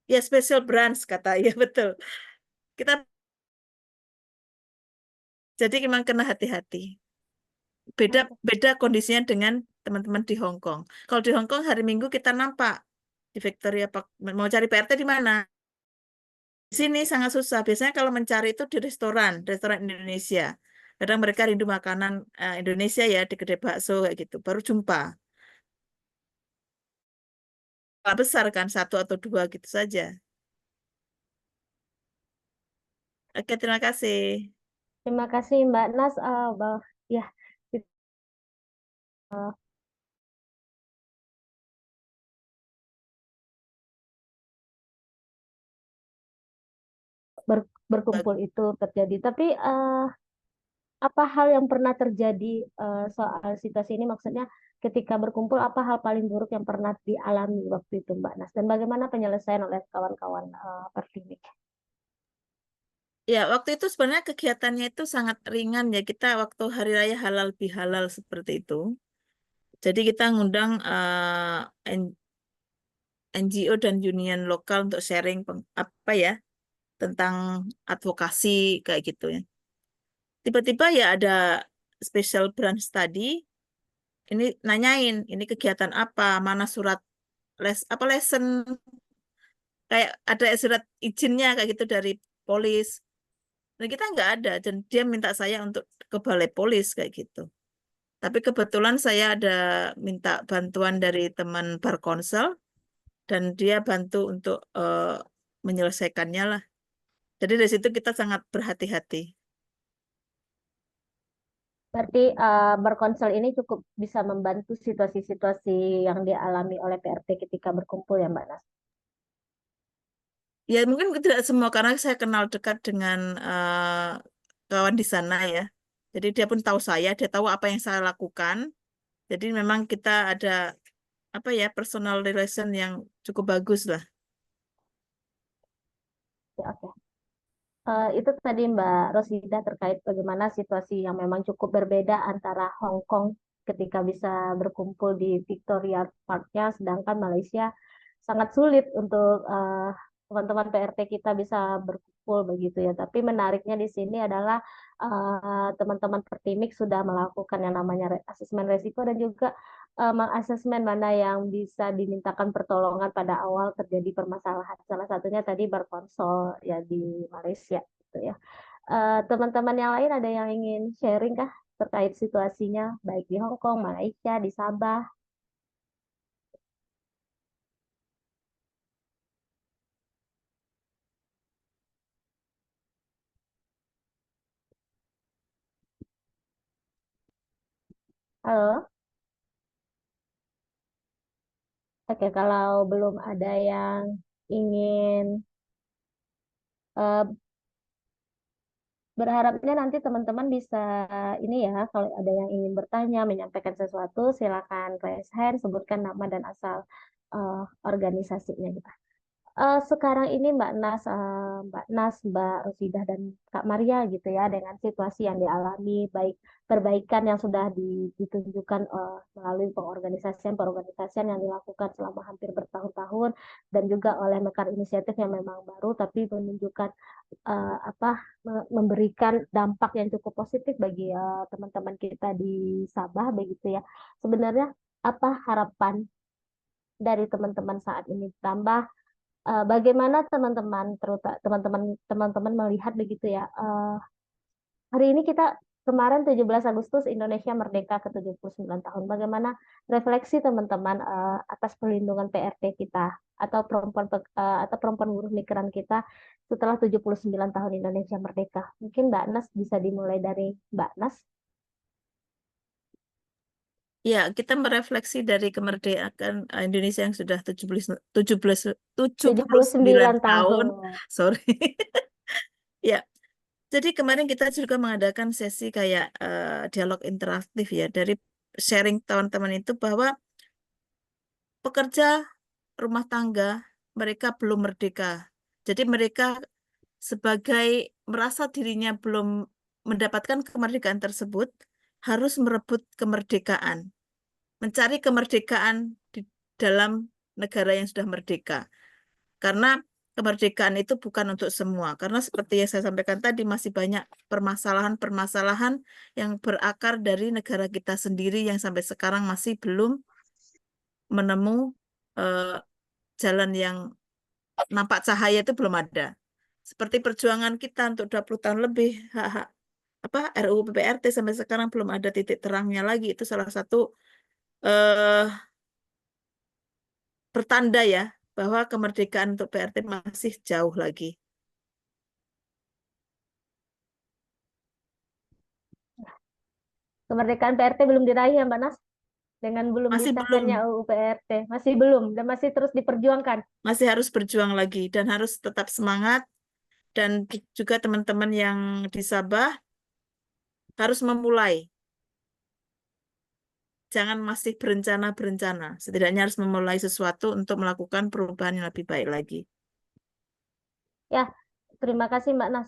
Ya special branch kata ya betul. Kita jadi memang kena hati-hati. Beda beda kondisinya dengan teman-teman di Hong Kong. Kalau di Hong Kong hari Minggu kita nampak di Victoria Park. Mau cari PRT di mana? Di sini sangat susah. Biasanya kalau mencari itu di restoran Indonesia. Kadang mereka rindu makanan Indonesia ya di kedai bakso kayak gitu. Baru jumpa. Skala besar kan, satu atau dua gitu saja. Oke, terima kasih. Terima kasih Mbak Nas. Ya, berkumpul itu terjadi. Tapi apa hal yang pernah terjadi soal situasi ini? Maksudnya ketika berkumpul, apa hal paling buruk yang pernah dialami waktu itu Mbak Nas? Dan bagaimana penyelesaian oleh kawan-kawan Pertimik? Ya, waktu itu sebenarnya kegiatannya itu sangat ringan ya. Kita waktu Hari Raya Halal Bihalal seperti itu. Jadi kita ngundang NGO dan union lokal untuk sharing apa ya tentang advokasi kayak gitu ya. Tiba-tiba ya ada special branch tadi ini nanyain ini kegiatan apa, mana surat apa lesson kayak ada surat izinnya kayak gitu dari polis. Dan kita nggak ada dan dia minta saya untuk ke balai polis kayak gitu. Tapi kebetulan saya ada minta bantuan dari teman Barkonsel dan dia bantu untuk menyelesaikannya lah. Jadi dari situ kita sangat berhati-hati. Berarti berkonsel ini cukup bisa membantu situasi-situasi yang dialami oleh PRT ketika berkumpul ya Mbak Nas? Ya mungkin tidak semua karena saya kenal dekat dengan kawan di sana ya. Jadi dia pun tahu saya, dia tahu apa yang saya lakukan. Jadi memang kita ada apa ya personal relation yang cukup bagus lah. Ya, oke. Itu tadi Mbak Rosida terkait bagaimana situasi yang memang cukup berbeda antara Hong Kong ketika bisa berkumpul di Victoria Park-nya, sedangkan Malaysia sangat sulit untuk teman-teman PRT kita bisa berkumpul begitu ya. Tapi menariknya di sini adalah teman-teman Pertimik sudah melakukan yang namanya asesmen resiko dan juga mengasesmen mana yang bisa dimintakan pertolongan pada awal terjadi permasalahan. Salah satunya tadi berkonsol ya di Malaysia gitu ya. Teman-teman yang lain ada yang ingin sharing kah terkait situasinya baik di Hong Kong, Malaysia, di Sabah? Halo? Oke, kalau belum ada yang ingin berharapnya nanti teman-teman bisa ini ya, kalau ada yang ingin bertanya, menyampaikan sesuatu, silakan raise hand, sebutkan nama dan asal organisasinya gitu. Sekarang ini Mbak Nas, Mbak Rosidah dan Kak Maria gitu ya, dengan situasi yang dialami, baik perbaikan yang sudah ditunjukkan melalui pengorganisasian yang dilakukan selama hampir bertahun-tahun, dan juga oleh Mekar Inisiatif yang memang baru tapi menunjukkan memberikan dampak yang cukup positif bagi teman-teman kita di Sabah begitu ya. Sebenarnya apa harapan dari teman-teman saat ini, tambah bagaimana teman-teman melihat begitu ya. Hari ini kemarin 17 Agustus Indonesia merdeka ke 79 tahun. Bagaimana refleksi teman-teman atas perlindungan PRT kita atau perempuan buruh migran kita setelah 79 tahun Indonesia merdeka? Mungkin Mbak Nas bisa dimulai dari Mbak Nas. Ya, kita merefleksi dari kemerdekaan Indonesia yang sudah 79 79 tahun. tahun. Sorry. Ya, jadi kemarin kita juga mengadakan sesi kayak dialog interaktif ya, dari sharing teman-teman itu bahwa pekerja rumah tangga mereka belum merdeka. Jadi mereka sebagai merasa dirinya belum mendapatkan kemerdekaan tersebut, harus merebut kemerdekaan, mencari kemerdekaan di dalam negara yang sudah merdeka. Karena kemerdekaan itu bukan untuk semua. Karena seperti yang saya sampaikan tadi, masih banyak permasalahan-permasalahan yang berakar dari negara kita sendiri yang sampai sekarang masih belum menemu jalan yang nampak cahaya, itu belum ada. Seperti perjuangan kita untuk 20 tahun lebih, hak-hak RUU PPRT sampai sekarang belum ada titik terangnya lagi. Itu salah satu pertanda ya bahwa kemerdekaan untuk PRT masih jauh lagi. Kemerdekaan PRT belum diraih ya Mbak Nas? Dengan belum Masih disahkannya belum, UU PRT. Masih belum, dan masih terus diperjuangkan. masih harus berjuang lagi dan harus tetap semangat, dan juga teman-teman yang di Sabah harus memulai. Jangan masih berencana-berencana. Setidaknya harus memulai sesuatu untuk melakukan perubahan yang lebih baik lagi. Ya, terima kasih Mbak Nas.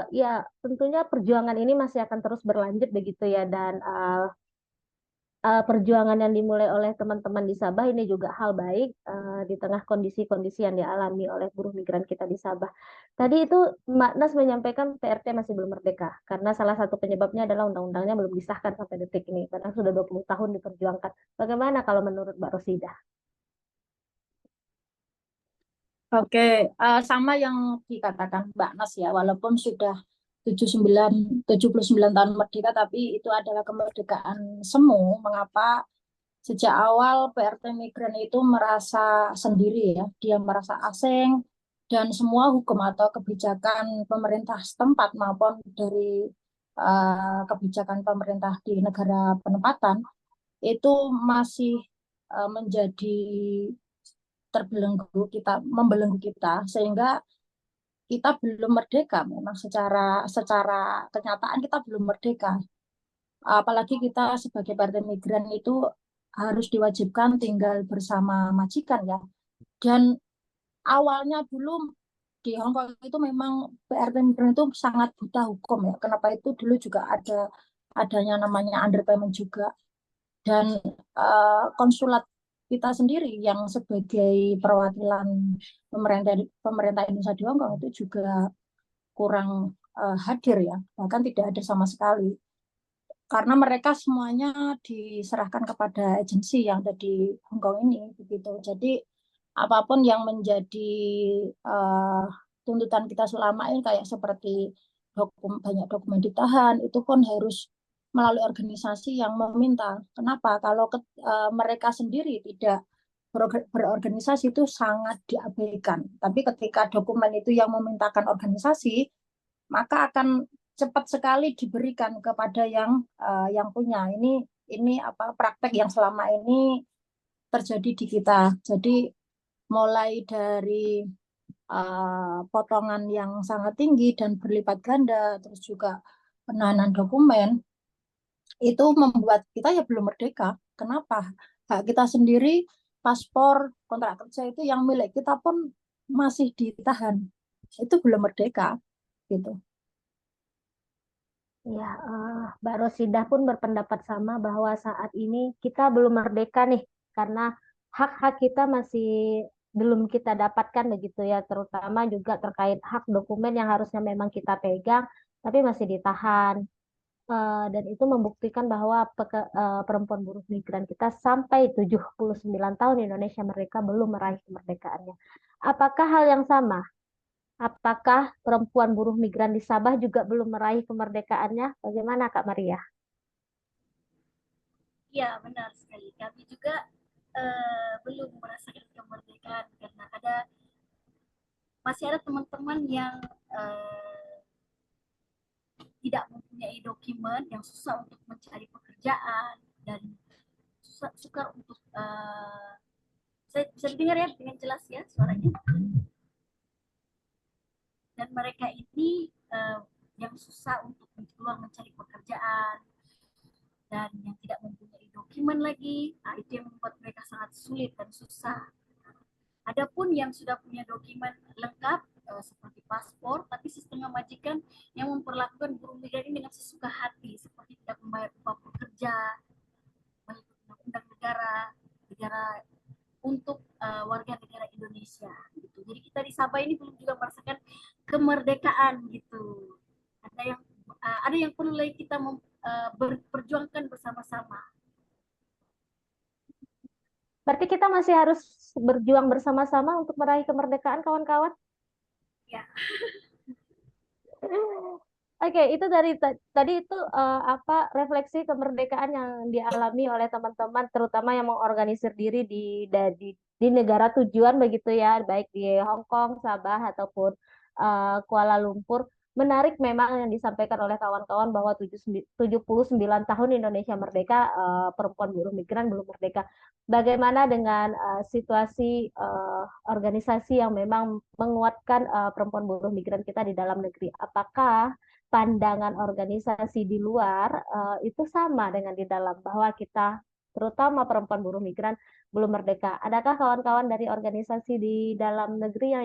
Ya, tentunya perjuangan ini masih akan terus berlanjut begitu ya, dan perjuangan yang dimulai oleh teman-teman di Sabah ini juga hal baik di tengah kondisi-kondisi yang dialami oleh buruh migran kita di Sabah. Tadi itu Mbak Nas menyampaikan PRT masih belum merdeka karena salah satu penyebabnya adalah undang-undangnya belum disahkan sampai detik ini, karena sudah 20 tahun diperjuangkan. Bagaimana kalau menurut Mbak Rosidah? Oke, sama yang dikatakan Mbak Nas ya, walaupun sudah 79 tahun merdeka, tapi itu adalah kemerdekaan semu. Mengapa sejak awal PRT migran itu merasa sendiri ya, dia merasa asing, dan semua hukum atau kebijakan pemerintah setempat maupun dari kebijakan pemerintah di negara penempatan itu masih menjadi membelenggu kita, sehingga kita belum merdeka. Memang secara kenyataan kita belum merdeka. Apalagi kita sebagai partai migran itu harus diwajibkan tinggal bersama majikan ya. Dan awalnya dulu di Hong Kong itu memang PRT migran itu sangat buta hukum ya. Kenapa itu dulu juga adanya namanya underpayment juga. Dan konsulat kita sendiri yang sebagai perwakilan pemerintah Indonesia di Hong Kong itu juga kurang hadir ya, bahkan tidak ada sama sekali, karena mereka semuanya diserahkan kepada agensi yang ada di Hong Kong ini begitu. Jadi apapun yang menjadi tuntutan kita selama ini, kayak seperti banyak dokumen ditahan, itu pun harus melalui organisasi yang meminta. Kenapa? Kalau mereka sendiri tidak berorganisasi itu sangat diabaikan. Tapi ketika dokumen itu yang memintakan organisasi, maka akan cepat sekali diberikan kepada yang punya. Ini praktek yang selama ini terjadi di kita. Jadi mulai dari potongan yang sangat tinggi dan berlipat ganda, terus juga penahanan dokumen, itu membuat kita ya belum merdeka. Kenapa? Hak kita sendiri, paspor, kontrak kerja itu yang milik kita pun masih ditahan, itu belum merdeka gitu. Ya, Mbak Rosidah pun berpendapat sama bahwa saat ini kita belum merdeka nih, karena hak-hak kita masih belum kita dapatkan begitu ya, terutama juga terkait hak dokumen yang harusnya memang kita pegang, tapi masih ditahan. Dan itu membuktikan bahwa perempuan buruh migran kita sampai 79 tahun Indonesia merdeka belum meraih kemerdekaannya. Apakah hal yang sama? Apakah perempuan buruh migran di Sabah juga belum meraih kemerdekaannya? Bagaimana Kak Maria? Iya, benar sekali. Kami juga belum merasakan kemerdekaan karena masih ada teman-teman yang tidak mempunyai dokumen, yang susah untuk mencari pekerjaan dan sukar untuk saya bisa dengar ya dengan jelas ya suaranya. Dan mereka ini yang susah untuk keluar mencari pekerjaan dan yang tidak mempunyai dokumen lagi, itu yang membuat mereka sangat sulit dan susah. Adapun yang sudah punya dokumen lengkap seperti paspor, tapi setengah majikan yang memperlakukan buruh migran ini dengan sesuka hati, seperti tidak membayar upah pekerja, mengikuti undang-undang negara untuk warga negara Indonesia. Gitu. Jadi kita di Sabah ini belum juga merasakan kemerdekaan gitu. Ada yang perlu lagi kita berjuangkan bersama-sama. Berarti kita masih harus berjuang bersama-sama untuk meraih kemerdekaan, kawan-kawan? Ya. Oke, itu dari tadi itu apa refleksi kemerdekaan yang dialami oleh teman-teman, terutama yang mengorganisir diri di negara tujuan begitu ya, baik di Hong Kong, Sabah ataupun Kuala Lumpur. Menarik memang yang disampaikan oleh kawan-kawan bahwa 79 tahun Indonesia merdeka, perempuan buruh migran belum merdeka. Bagaimana dengan situasi organisasi yang memang menguatkan perempuan buruh migran kita di dalam negeri? Apakah pandangan organisasi di luar itu sama dengan di dalam, bahwa kita terutama perempuan buruh migran belum merdeka? Adakah kawan-kawan dari organisasi di dalam negeri yang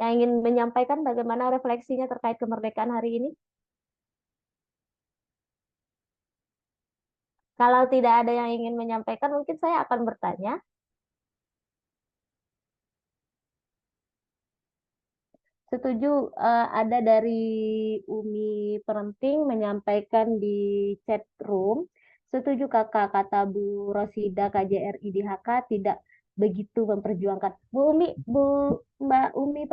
ingin menyampaikan bagaimana refleksinya terkait kemerdekaan hari ini? Kalau tidak ada yang ingin menyampaikan, mungkin saya akan bertanya. Setuju, ada dari Umi Perenting menyampaikan di chat room. Setuju Kakak, kata Bu Rosida KJRI DHK tidak begitu memperjuangkan. Mbak Umi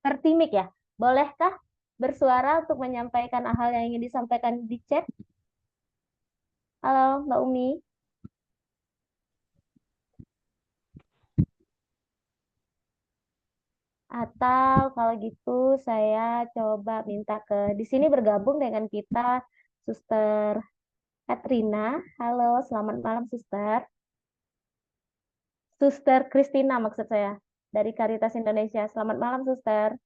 Pertimik ya, bolehkah bersuara untuk menyampaikan hal yang ingin disampaikan di chat? Halo Mbak Umi. Atau kalau gitu saya coba minta di sini bergabung dengan kita Suster Katrina. Halo, selamat malam Suster. Suster Kristina maksud saya, dari Caritas Indonesia. Selamat malam Suster.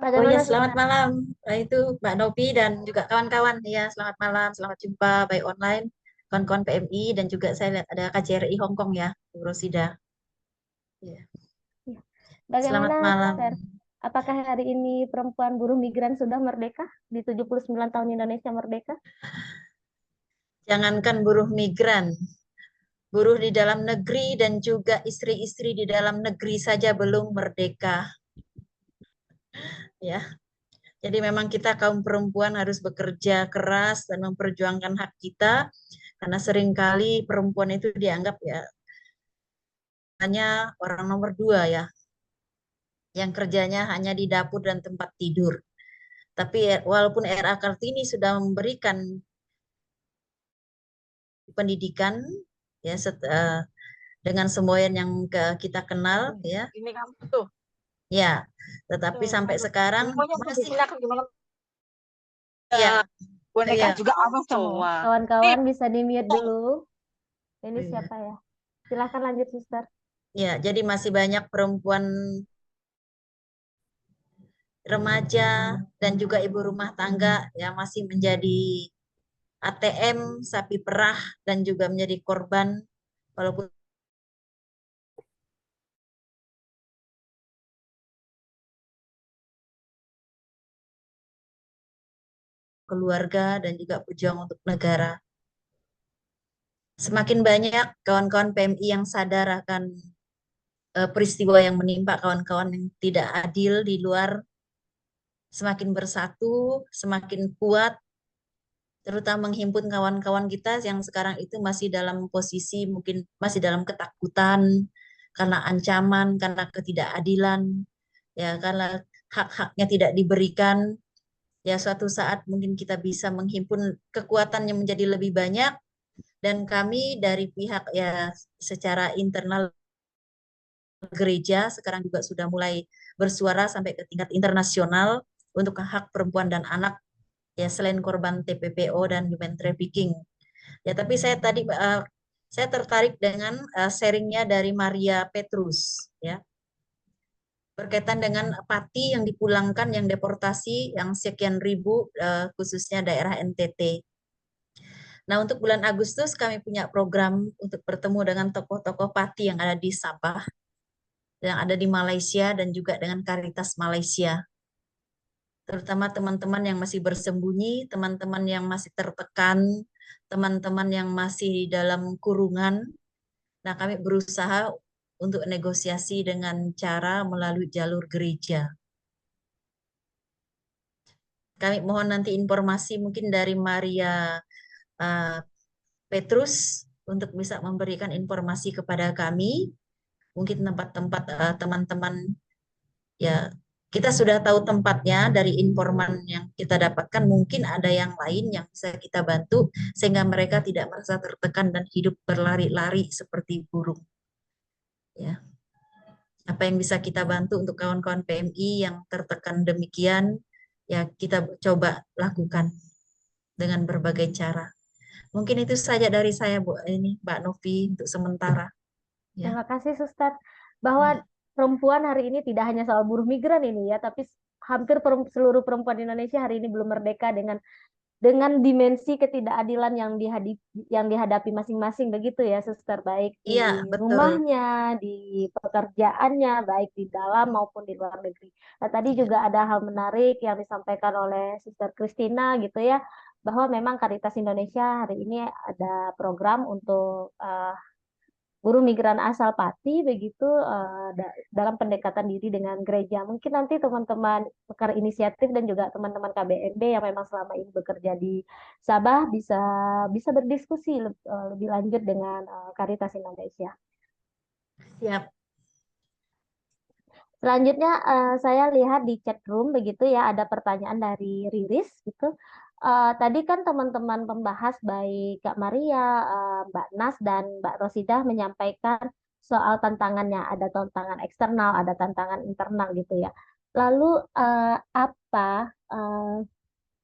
Oh ya, Bagaimana selamat Suster? malam. Itu Mbak Novi dan juga kawan-kawan. Ya, selamat malam, selamat jumpa baik online, kawan-kawan PMI dan juga saya lihat ada KJRI Hong Kong ya, Bu Rosida. Ya. Bagaimana Selamat malam. Suster? Apakah hari ini perempuan buruh migran sudah merdeka di 79 tahun Indonesia merdeka? Jangankan buruh migran, buruh di dalam negeri dan juga istri-istri di dalam negeri saja belum merdeka. Ya. Jadi memang kita kaum perempuan harus bekerja keras dan memperjuangkan hak kita karena seringkali perempuan itu dianggap ya hanya orang nomor 2 ya, yang kerjanya hanya di dapur dan tempat tidur. Tapi walaupun RA Kartini sudah memberikan pendidikan ya dengan semboyan yang kita kenal ya. Ini kamu tuh. Ya, tetapi sampai sekarang masih ya. Boneka Ya. juga abang semua. Kawan-kawan bisa di-mute dulu. Ini Iya. siapa ya? Silahkan lanjut Suster. Ya, jadi masih banyak perempuan remaja dan juga ibu rumah tangga yang masih menjadi ATM, sapi perah, dan juga menjadi korban walaupun keluarga, dan juga pejuang untuk negara. Semakin banyak kawan-kawan PMI yang sadar akan peristiwa yang menimpa kawan-kawan yang tidak adil di luar, semakin bersatu, semakin kuat, terutama menghimpun kawan-kawan kita yang sekarang itu masih dalam posisi mungkin masih dalam ketakutan karena ancaman, karena ketidakadilan, ya karena hak-haknya tidak diberikan. Ya suatu saat mungkin kita bisa menghimpun kekuatannya menjadi lebih banyak, dan kami dari pihak ya secara internal gereja sekarang juga sudah mulai bersuara sampai ke tingkat internasional untuk hak perempuan dan anak, ya selain korban TPPO dan human trafficking. Ya tapi saya tadi saya tertarik dengan sharingnya dari Maria Petrus, ya berkaitan dengan pati yang dipulangkan, yang deportasi, yang sekian ribu, khususnya daerah NTT. Nah, untuk bulan Agustus kami punya program untuk bertemu dengan tokoh-tokoh pati yang ada di Sabah, yang ada di Malaysia, dan juga dengan Caritas Malaysia. Terutama teman-teman yang masih bersembunyi, teman-teman yang masih tertekan, teman-teman yang masih dalam kurungan. Nah, kami berusaha untuk negosiasi dengan cara melalui jalur gereja. Kami mohon nanti informasi mungkin dari Maria Petrus untuk bisa memberikan informasi kepada kami. Mungkin tempat-tempat teman-teman, ya kita sudah tahu tempatnya dari informan yang kita dapatkan, mungkin ada yang lain yang bisa kita bantu sehingga mereka tidak merasa tertekan dan hidup berlari-lari seperti burung. Ya. Apa yang bisa kita bantu untuk kawan-kawan PMI yang tertekan demikian, ya kita coba lakukan dengan berbagai cara. Mungkin itu saja dari saya, Bu, ini Mbak Novi untuk sementara. Ya. Terima kasih, Suster. Bahwa perempuan hari ini tidak hanya soal buruh migran ini ya, tapi hampir seluruh perempuan Indonesia hari ini belum merdeka dengan dimensi ketidakadilan yang dihadapi masing-masing, begitu ya, Suster, baik di Iya, betul. rumahnya, di pekerjaannya, baik di dalam maupun di luar negeri. Nah, tadi juga ada hal menarik yang disampaikan oleh Suster Christina gitu ya, bahwa memang Caritas Indonesia hari ini ada program untuk buruh migran asal Pati begitu dalam pendekatan diri dengan gereja. Mungkin nanti teman-teman Mekar Inisiatif dan juga teman-teman KBMB yang memang selama ini bekerja di Sabah bisa berdiskusi lebih lanjut dengan Caritas Indonesia. Siap. Selanjutnya saya lihat di chat room begitu ya, ada pertanyaan dari Riris gitu. Tadi kan teman-teman pembahas baik Kak Maria, Mbak Nas dan Mbak Rosidah menyampaikan soal tantangannya, ada tantangan eksternal, ada tantangan internal gitu ya. Lalu apa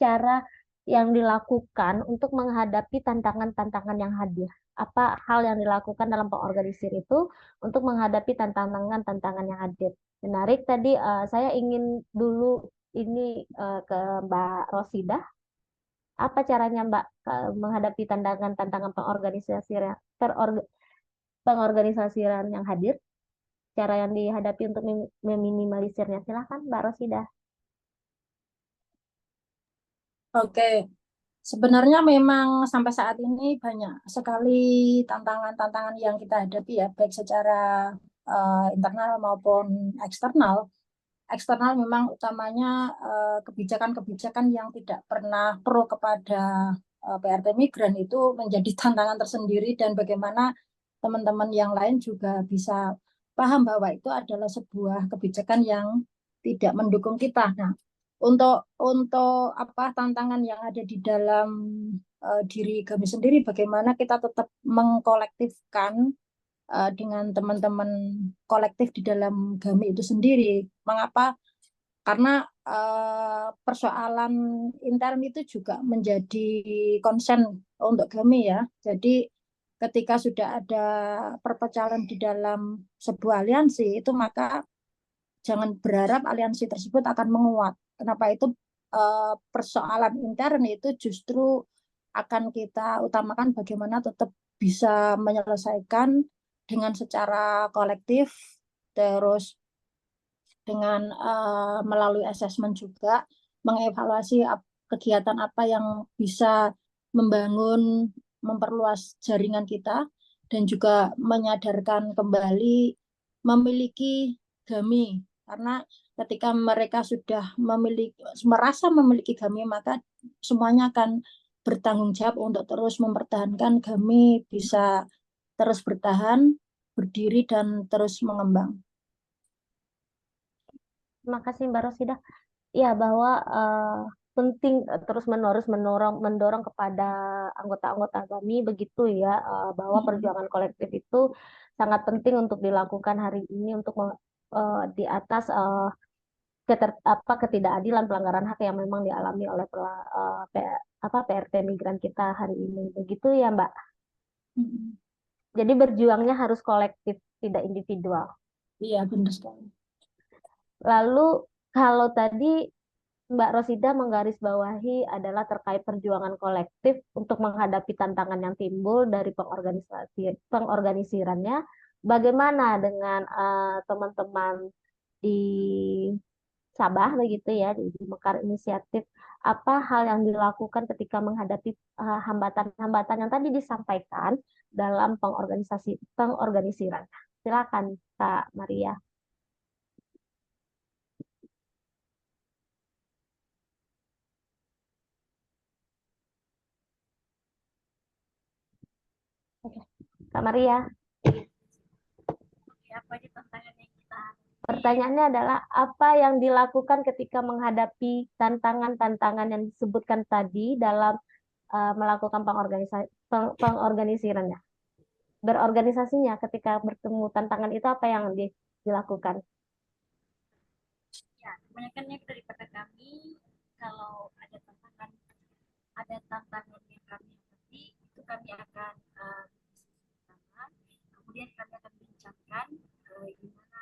cara yang dilakukan untuk menghadapi tantangan-tantangan yang hadir? Apa hal yang dilakukan dalam pengorganisir itu untuk menghadapi tantangan-tantangan yang hadir? Menarik tadi saya ingin dulu ini ke Mbak Rosidah. Apa caranya Mbak menghadapi tantangan-tantangan pengorganisasian yang hadir? Cara yang dihadapi untuk meminimalisirnya. Silakan Mbak Rosidah. Oke, sebenarnya memang sampai saat ini banyak sekali tantangan-tantangan yang kita hadapi ya, baik secara internal maupun eksternal. Eksternal memang utamanya kebijakan-kebijakan yang tidak pernah pro kepada PRT migran itu menjadi tantangan tersendiri, dan bagaimana teman-teman yang lain juga bisa paham bahwa itu adalah sebuah kebijakan yang tidak mendukung kita. Nah, untuk apa tantangan yang ada di dalam diri kami sendiri, bagaimana kita tetap mengkolektifkan dengan teman-teman kolektif di dalam GAMI itu sendiri. Mengapa? Karena persoalan intern itu juga menjadi concern untuk GAMI ya. Jadi ketika sudah ada perpecahan di dalam sebuah aliansi itu, maka jangan berharap aliansi tersebut akan menguat. Kenapa itu? Persoalan intern itu justru akan kita utamakan bagaimana tetap bisa menyelesaikan dengan secara kolektif, terus dengan melalui asesmen juga mengevaluasi kegiatan apa yang bisa membangun, memperluas jaringan kita, dan juga menyadarkan kembali memiliki GAMI. Karena ketika mereka sudah merasa memiliki GAMI, maka semuanya akan bertanggung jawab untuk terus mempertahankan GAMI bisa terus bertahan, berdiri, dan terus mengembang. Terima kasih Mbak Rosidah. Ya, bahwa penting mendorong kepada anggota-anggota kami begitu ya, bahwa perjuangan kolektif itu sangat penting untuk dilakukan hari ini untuk di atas ketidakadilan pelanggaran hak yang memang dialami oleh PRT migran kita hari ini. Begitu ya, Mbak. Jadi berjuangnya harus kolektif, tidak individual. Iya, benar sekali. Lalu kalau tadi Mbak Rosida menggarisbawahi adalah terkait perjuangan kolektif untuk menghadapi tantangan yang timbul dari pengorganisirannya. Bagaimana dengan teman-teman di Sabah begitu ya, di Mekar Inisiatif? Apa hal yang dilakukan ketika menghadapi hambatan-hambatan yang tadi disampaikan dalam pengorganisiran? Silakan Kak Maria. Kak Maria. Apa aja tantangan yang kita Pertanyaannya adalah apa yang dilakukan ketika menghadapi tantangan-tantangan yang disebutkan tadi dalam melakukan pengorganisirannya. Berorganisasinya ketika bertemu tantangan itu apa yang dilakukan? ya kebanyakannya daripada kami kalau ada tantangan yang kami hadapi itu kami akan kemudian kami akan bincangkan gimana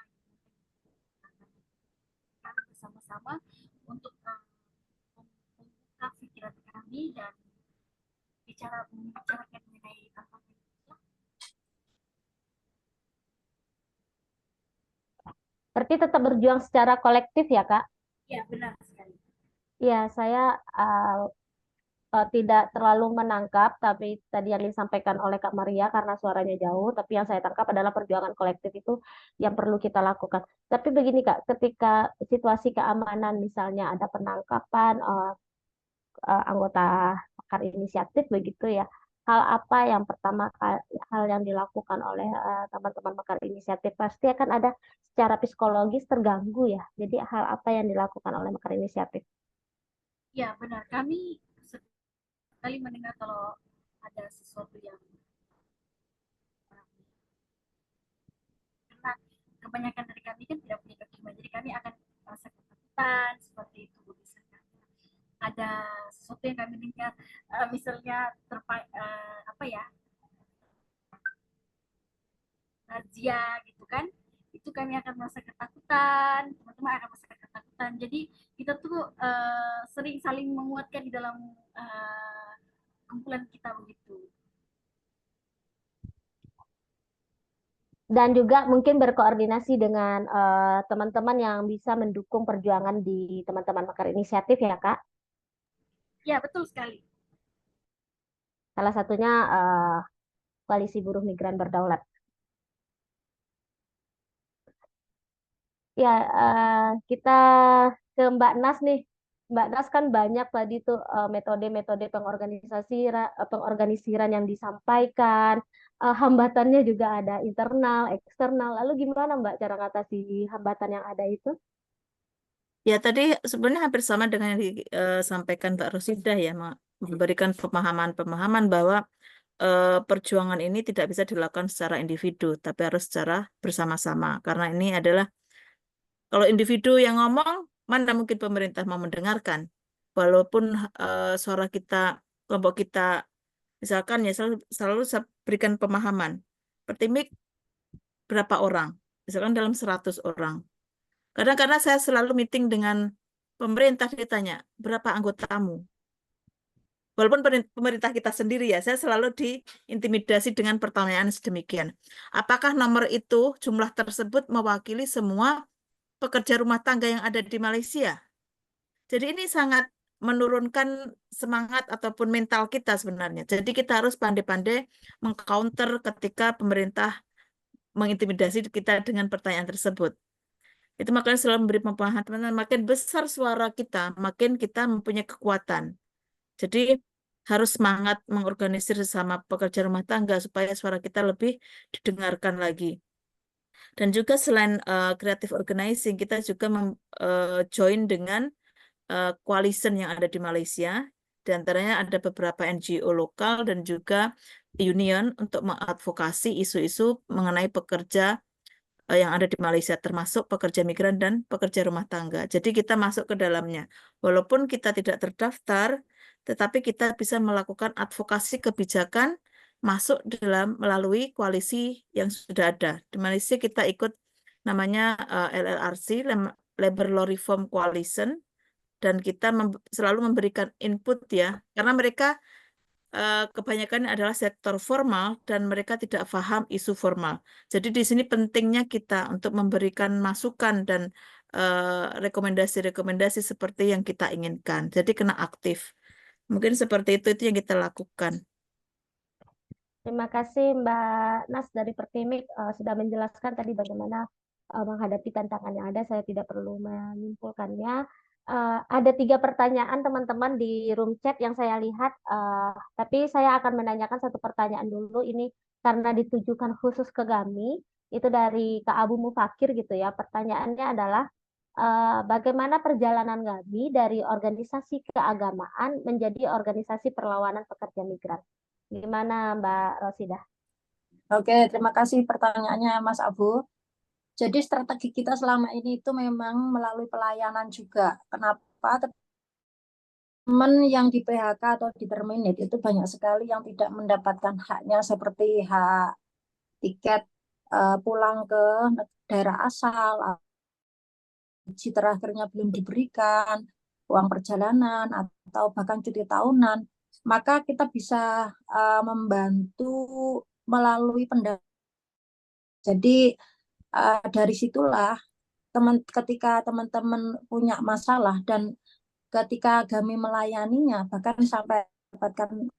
kami bersama-sama untuk membuka pikiran kami dan membicarakan mengenai tantangan itu. Berarti tetap berjuang secara kolektif ya, Kak? Ya, benar sekali. Ya, saya tidak terlalu menangkap, tapi tadi yang disampaikan oleh Kak Maria karena suaranya jauh, tapi yang saya tangkap adalah perjuangan kolektif itu yang perlu kita lakukan. Tapi begini Kak, ketika situasi keamanan misalnya ada penangkapan anggota Mekar Inisiatif begitu ya, hal apa yang hal yang dilakukan oleh teman-teman Mekar Inisiatif? Pasti akan ada secara psikologis terganggu ya. Jadi hal apa yang dilakukan oleh Mekar Inisiatif? Ya, benar. Kami sekali mendengar kalau ada sesuatu yang karena kebanyakan dari kami kan tidak punya dokumen, jadi kami akan merasa ketakutan seperti itu. Misalnya ada sesuatu yang kami dengar, misalnya razia gitu kan, itu kami akan merasa ketakutan, teman-teman akan merasa ketakutan. Jadi kita tuh sering saling menguatkan di dalam kumpulan kita begitu. Dan juga mungkin berkoordinasi dengan teman-teman yang bisa mendukung perjuangan di teman-teman Mekar Inisiatif ya Kak? Ya, betul sekali. Salah satunya Koalisi Buruh Migran Berdaulat. Ya, kita ke Mbak Nas nih. Mbak Nas kan banyak tadi tuh metode-metode pengorganisiran yang disampaikan. Hambatannya juga ada internal, eksternal. Lalu gimana Mbak cara ngatasi hambatan yang ada itu? Ya, tadi sebenarnya hampir sama dengan yang disampaikan Mbak Rosidah ya, memberikan pemahaman bahwa perjuangan ini tidak bisa dilakukan secara individu, tapi harus secara bersama-sama. Karena ini adalah, kalau individu yang ngomong, mana mungkin pemerintah mau mendengarkan. Walaupun suara kita, kelompok kita, misalkan ya selalu saya berikan pemahaman. Pertimik berapa orang? Misalkan dalam 100 orang. Kadang-kadang saya selalu meeting dengan pemerintah, ditanya, berapa anggotamu? Walaupun pemerintah kita sendiri ya, saya selalu diintimidasi dengan pertanyaan sedemikian. Apakah nomor itu, jumlah tersebut mewakili semua pekerja rumah tangga yang ada di Malaysia? Jadi ini sangat menurunkan semangat ataupun mental kita sebenarnya. Jadi kita harus pandai-pandai mengcounter ketika pemerintah mengintimidasi kita dengan pertanyaan tersebut. Itu makanya selalu memberi pemahaman, teman-teman, makin besar suara kita, makin kita mempunyai kekuatan. Jadi harus semangat mengorganisir sesama pekerja rumah tangga supaya suara kita lebih didengarkan lagi. Dan juga selain creative organizing, kita juga join dengan coalition yang ada di Malaysia. Di antaranya ada beberapa NGO lokal dan juga union untuk mengadvokasi isu-isu mengenai pekerja yang ada di Malaysia, termasuk pekerja migran dan pekerja rumah tangga. Jadi kita masuk ke dalamnya. Walaupun kita tidak terdaftar, tetapi kita bisa melakukan advokasi kebijakan masuk dalam melalui koalisi yang sudah ada. Di Malaysia kita ikut namanya LLRC, Labor Law Reform Coalition, dan kita selalu memberikan input ya, karena mereka kebanyakan adalah sektor formal dan mereka tidak paham isu formal. Jadi di sini pentingnya kita untuk memberikan masukan dan rekomendasi-rekomendasi seperti yang kita inginkan. Jadi kena aktif. Mungkin seperti itu yang kita lakukan. Terima kasih Mbak Nas dari Pertimik sudah menjelaskan tadi bagaimana menghadapi tantangan yang ada. Saya tidak perlu menyimpulkannya. Ada 3 pertanyaan teman-teman di room chat yang saya lihat, tapi saya akan menanyakan satu pertanyaan dulu ini karena ditujukan khusus ke Gami. Itu dari Kak Abu Mufakir gitu ya. Pertanyaannya adalah bagaimana perjalanan Gami dari organisasi keagamaan menjadi organisasi perlawanan pekerja migran? Gimana Mbak Rosidah? Oke, terima kasih pertanyaannya Mas Abu. Jadi strategi kita selama ini itu memang melalui pelayanan juga. Kenapa? Teman yang di PHK atau di terminate itu banyak sekali yang tidak mendapatkan haknya seperti hak tiket pulang ke daerah asal, gaji terakhirnya belum diberikan, uang perjalanan, atau bahkan cuti tahunan. Maka kita bisa membantu melalui pendampingan. Jadi dari situlah ketika teman-teman punya masalah dan ketika kami melayaninya bahkan sampai mendapatkan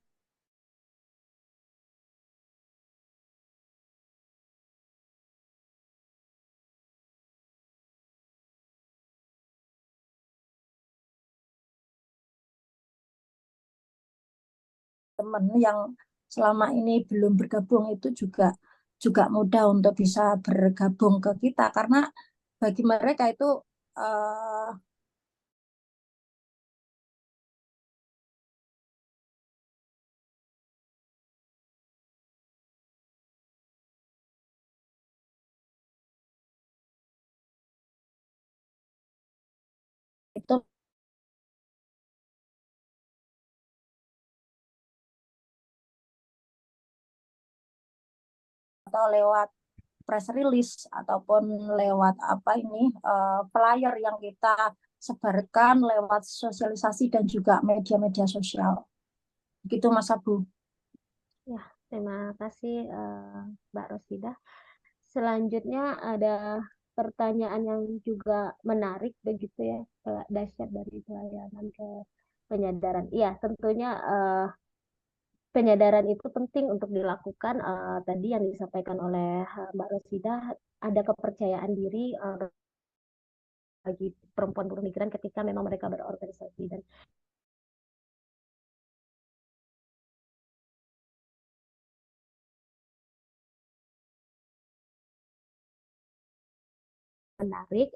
teman yang selama ini belum bergabung itu juga mudah untuk bisa bergabung ke kita karena bagi mereka itu itu atau lewat press release ataupun lewat flyer yang kita sebarkan lewat sosialisasi dan juga media-media sosial. Begitu Mas Abu. Ya, terima kasih Mbak Rosidah. Selanjutnya ada pertanyaan yang juga menarik begitu ya, dahsyat dari pelayanan ke penyadaran. Iya, tentunya penyadaran itu penting untuk dilakukan. Tadi yang disampaikan oleh Mbak Rosidah, ada kepercayaan diri bagi perempuan buruh migran ketika memang mereka berorganisasi dan menarik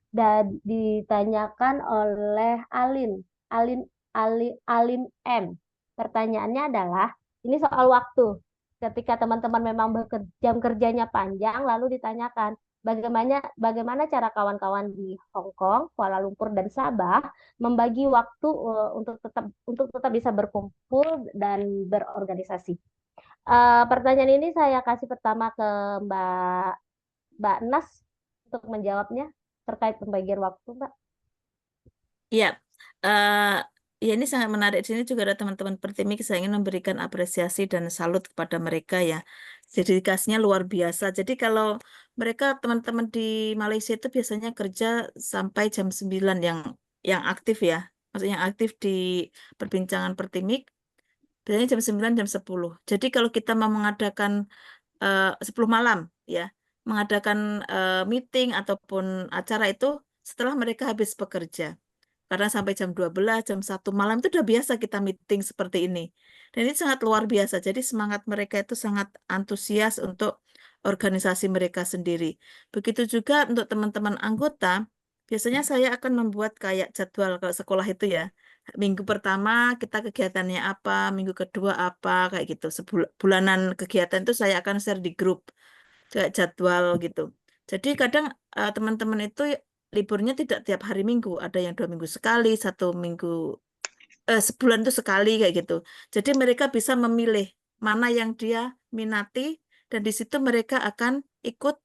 dan ditanyakan oleh Alin M. Pertanyaannya adalah ini soal waktu. Ketika teman-teman memang jam kerjanya panjang, lalu ditanyakan bagaimana cara kawan-kawan di Hong Kong, Kuala Lumpur dan Sabah membagi waktu untuk tetap bisa berkumpul dan berorganisasi. Pertanyaan ini saya kasih pertama ke Mbak Nas untuk menjawabnya terkait pembagian waktu, Mbak. Iya, ya ini sangat menarik. Di sini juga ada teman-teman Pertimik. Saya ingin memberikan apresiasi dan salut kepada mereka ya. Dedikasinya luar biasa. Jadi kalau mereka teman-teman di Malaysia itu biasanya kerja sampai jam 9 yang aktif ya. maksudnya yang aktif di perbincangan Pertimik, biasanya jam 9, jam 10. Jadi kalau kita mau mengadakan 10 malam, ya, mengadakan meeting ataupun acara itu setelah mereka habis bekerja. Karena sampai jam 12, jam 1 malam itu udah biasa kita meeting seperti ini. Dan ini sangat luar biasa. Jadi semangat mereka itu sangat antusias untuk organisasi mereka sendiri. Begitu juga untuk teman-teman anggota, biasanya saya akan membuat kayak jadwal kalau sekolah itu ya. Minggu pertama kita kegiatannya apa, minggu kedua apa, kayak gitu. Bulanan kegiatan itu saya akan share di grup, kayak jadwal gitu. Jadi kadang teman-teman itu liburnya tidak tiap hari Minggu, ada yang 2 minggu sekali, 1 minggu, sebulan itu sekali kayak gitu. Jadi mereka bisa memilih mana yang dia minati dan di situ mereka akan ikut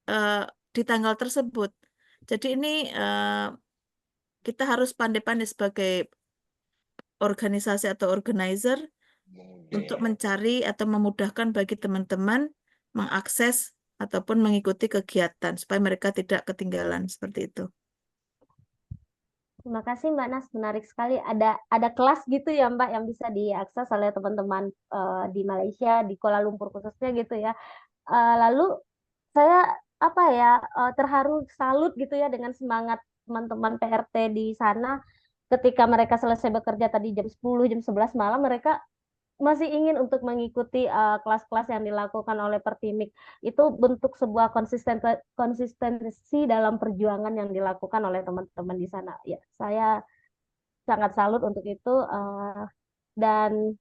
eh, di tanggal tersebut. Jadi ini kita harus pandai-pandai sebagai organisasi atau organizer untuk mencari atau memudahkan bagi teman-teman mengakses ataupun mengikuti kegiatan supaya mereka tidak ketinggalan seperti itu. Terima kasih Mbak Nas, menarik sekali. Ada kelas gitu ya Mbak yang bisa diakses oleh teman-teman di Malaysia, di Kuala Lumpur khususnya gitu ya. Lalu saya terharu, salut gitu ya dengan semangat teman-teman PRT di sana ketika mereka selesai bekerja tadi jam 10, jam 11 malam, mereka masih ingin untuk mengikuti kelas-kelas yang dilakukan oleh Pertimik. Itu bentuk sebuah konsistensi dalam perjuangan yang dilakukan oleh teman-teman di sana. Ya, saya sangat salut untuk itu. Dan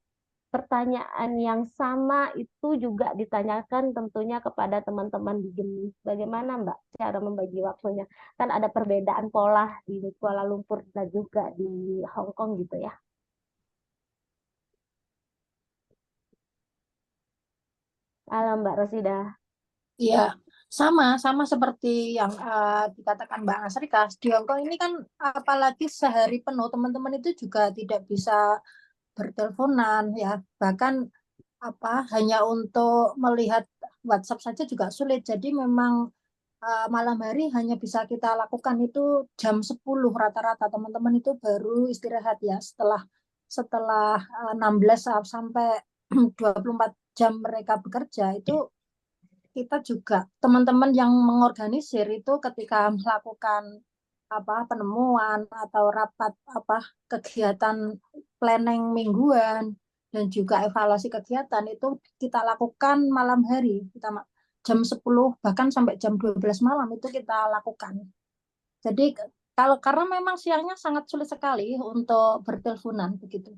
pertanyaan yang sama itu juga ditanyakan tentunya kepada teman-teman di GEMI. Bagaimana Mbak cara membagi waktunya? Kan ada perbedaan pola di Kuala Lumpur dan juga di Hong Kong gitu ya. Halo Mbak Rosida. Iya, sama seperti yang dikatakan Mbak Asrika. Di Hongkong ini kan apalagi sehari penuh teman-teman itu juga tidak bisa berteleponan ya. Bahkan hanya untuk melihat WhatsApp saja juga sulit. Jadi memang malam hari hanya bisa kita lakukan itu jam 10 rata-rata teman-teman itu baru istirahat ya setelah 16 sampai 24 jam mereka bekerja itu kita juga teman-teman yang mengorganisir itu ketika melakukan penemuan atau rapat kegiatan planning mingguan dan juga evaluasi kegiatan itu kita lakukan malam hari, kita jam 10 bahkan sampai jam 12 malam itu kita lakukan. Jadi karena memang siangnya sangat sulit sekali untuk berteleponan begitu.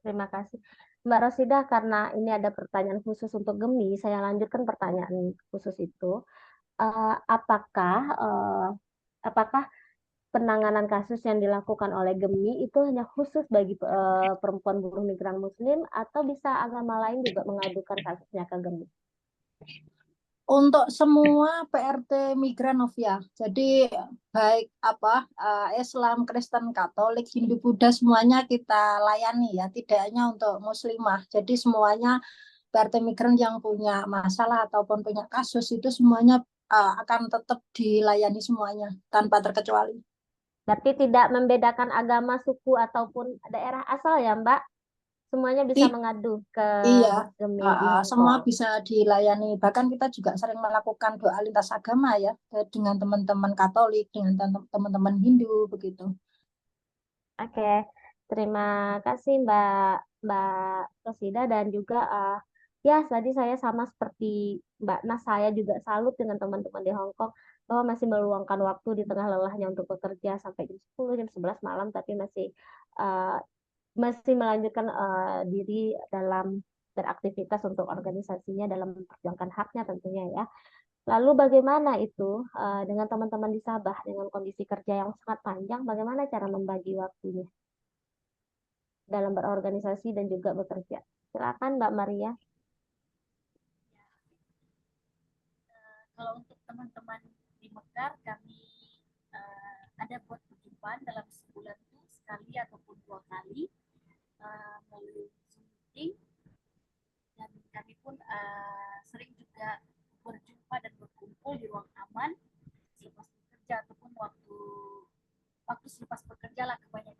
Terima kasih. Mbak Rosida, karena ini ada pertanyaan khusus untuk GEMI, saya lanjutkan pertanyaan khusus itu. Apakah penanganan kasus yang dilakukan oleh GEMI itu hanya khusus bagi perempuan buruh migran Muslim atau bisa agama lain juga mengadukan kasusnya ke GEMI? Untuk semua PRT migran Novia, jadi baik Islam, Kristen, Katolik, Hindu, Buddha semuanya kita layani ya, tidak hanya untuk Muslimah. Jadi semuanya PRT migran yang punya masalah ataupun punya kasus itu semuanya akan tetap dilayani semuanya tanpa terkecuali. Berarti tidak membedakan agama, suku ataupun daerah asal ya Mbak? Semuanya bisa mengadu ke Iya, GEMI di Hong semua Kong. bisa dilayani. Bahkan kita juga sering melakukan doa lintas agama ya, dengan teman-teman Katolik, dengan teman-teman Hindu begitu. Oke, terima kasih Mbak Rosida dan juga ya tadi saya sama seperti Mbak Nas, saya juga salut dengan teman-teman di Hong Kong bahwa masih meluangkan waktu di tengah lelahnya untuk bekerja sampai jam 10, jam 11 malam, tapi masih melanjutkan diri dalam beraktivitas untuk organisasinya dalam memperjuangkan haknya tentunya ya. Lalu bagaimana itu dengan teman-teman di Sabah dengan kondisi kerja yang sangat panjang, bagaimana cara membagi waktunya dalam berorganisasi dan juga bekerja? Silakan Mbak Maria. Kalau untuk teman-teman di Mekar, kami ada buat perjumpaan dalam sebulan itu sekali ataupun 2 kali melalui Zoom meeting, dan kami pun sering juga berjumpa dan berkumpul di ruang aman selepas bekerja ataupun waktu selepas bekerja lah kebanyakan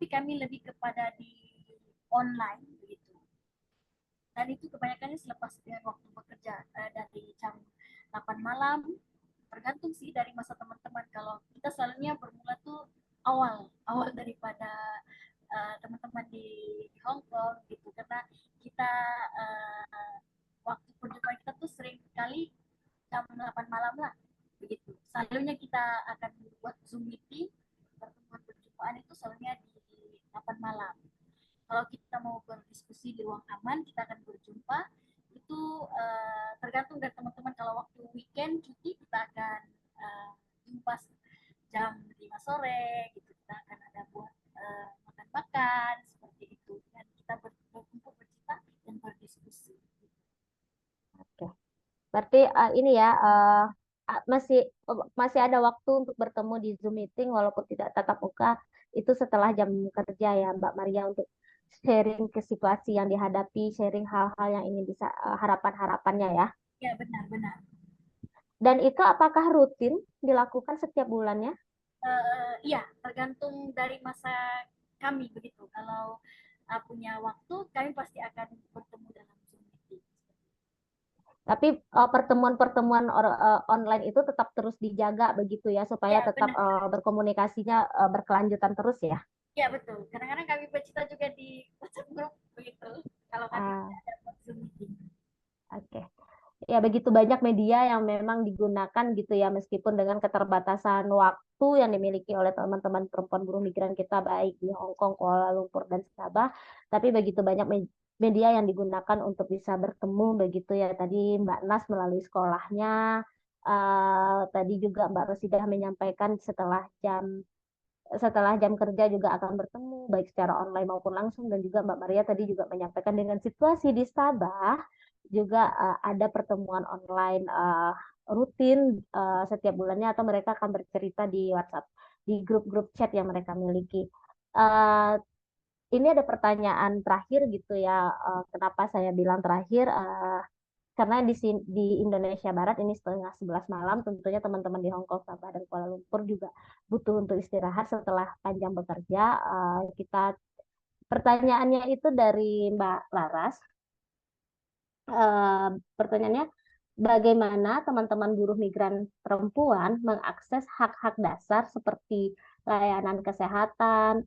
tapi kami lebih kepada di online begitu. Dan itu kebanyakannya selepas dengan waktu bekerja dari jam 8 malam, tergantung sih dari masa teman-teman. Kalau kita selalunya bermula tuh awal daripada teman-teman di Hong Kong gitu, karena kita waktu perjumpaan kita tuh sering kali jam 8 malam lah begitu. Selalunya kita akan buat Zoom meeting, perjumpaan itu selalunya di 8 malam. Kalau kita mau berdiskusi di ruang aman, kita akan berjumpa. Itu tergantung dari teman-teman. Kalau waktu weekend cuti, kita akan jumpa jam 5 sore gitu. Kita akan ada buat makan-makan seperti itu, dan kita berkumpul, bercerita dan berdiskusi. Oke. Berarti ini ya masih ada waktu untuk bertemu di Zoom meeting walaupun tidak tatap muka, itu setelah jam kerja ya Mbak Maria, untuk sharing ke situasi yang dihadapi, sharing hal-hal yang ingin bisa harapan-harapannya ya. Ya, benar-benar. Dan itu apakah rutin dilakukan setiap bulannya? Iya, tergantung dari masa kami begitu. Kalau punya waktu, kami pasti akan bertemu dalam Zoom meeting. Tapi pertemuan-pertemuan online itu tetap terus dijaga begitu ya, supaya Ya, tetap berkomunikasinya berkelanjutan terus ya. Ya, betul. Kadang-kadang kami bercerita juga di WhatsApp group begitu. Kalau kami tidak ada Zoom meeting. Oke. Ya, begitu banyak media yang memang digunakan gitu ya, meskipun dengan keterbatasan waktu yang dimiliki oleh teman-teman perempuan buruh migran kita baik di Hong Kong, Kuala Lumpur, dan Sabah, tapi begitu banyak media yang digunakan untuk bisa bertemu begitu ya. Tadi Mbak Nas melalui sekolahnya, tadi juga Mbak Rosidah menyampaikan setelah jam kerja juga akan bertemu baik secara online maupun langsung, dan juga Mbak Maria tadi juga menyampaikan dengan situasi di Sabah juga ada pertemuan online rutin setiap bulannya, atau mereka akan bercerita di WhatsApp, di grup-grup chat yang mereka miliki. Ini ada pertanyaan terakhir gitu ya. Kenapa saya bilang terakhir? Karena di Indonesia Barat ini setengah 11 malam, tentunya teman-teman di Hong Kong, Sabah, dan Kuala Lumpur juga butuh untuk istirahat setelah panjang bekerja. Pertanyaannya itu dari Mbak Laras. Pertanyaannya, bagaimana teman-teman buruh migran perempuan mengakses hak-hak dasar seperti layanan kesehatan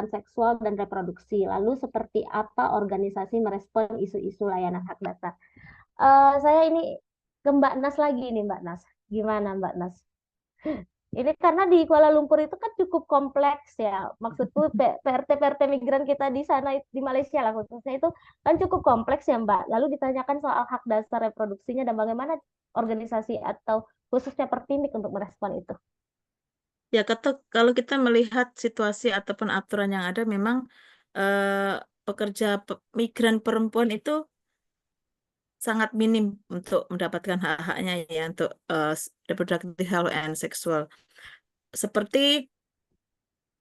seksual dan reproduksi? Lalu seperti apa organisasi merespon isu-isu layanan hak dasar? Saya ini ke Mbak Nas lagi nih, Mbak Nas. Gimana Mbak Nas? Ini karena di Kuala Lumpur itu kan cukup kompleks ya. Maksudku PRT migran kita di sana, di Malaysia lah khususnya, itu kan cukup kompleks ya Mbak. Lalu ditanyakan soal hak dasar reproduksinya dan bagaimana organisasi atau khususnya Pertimik untuk merespon itu. Ya, kalau kita melihat situasi ataupun aturan yang ada, memang pekerja migran perempuan itu sangat minim untuk mendapatkan hak-haknya ya, untuk reproductive health and sexual. Seperti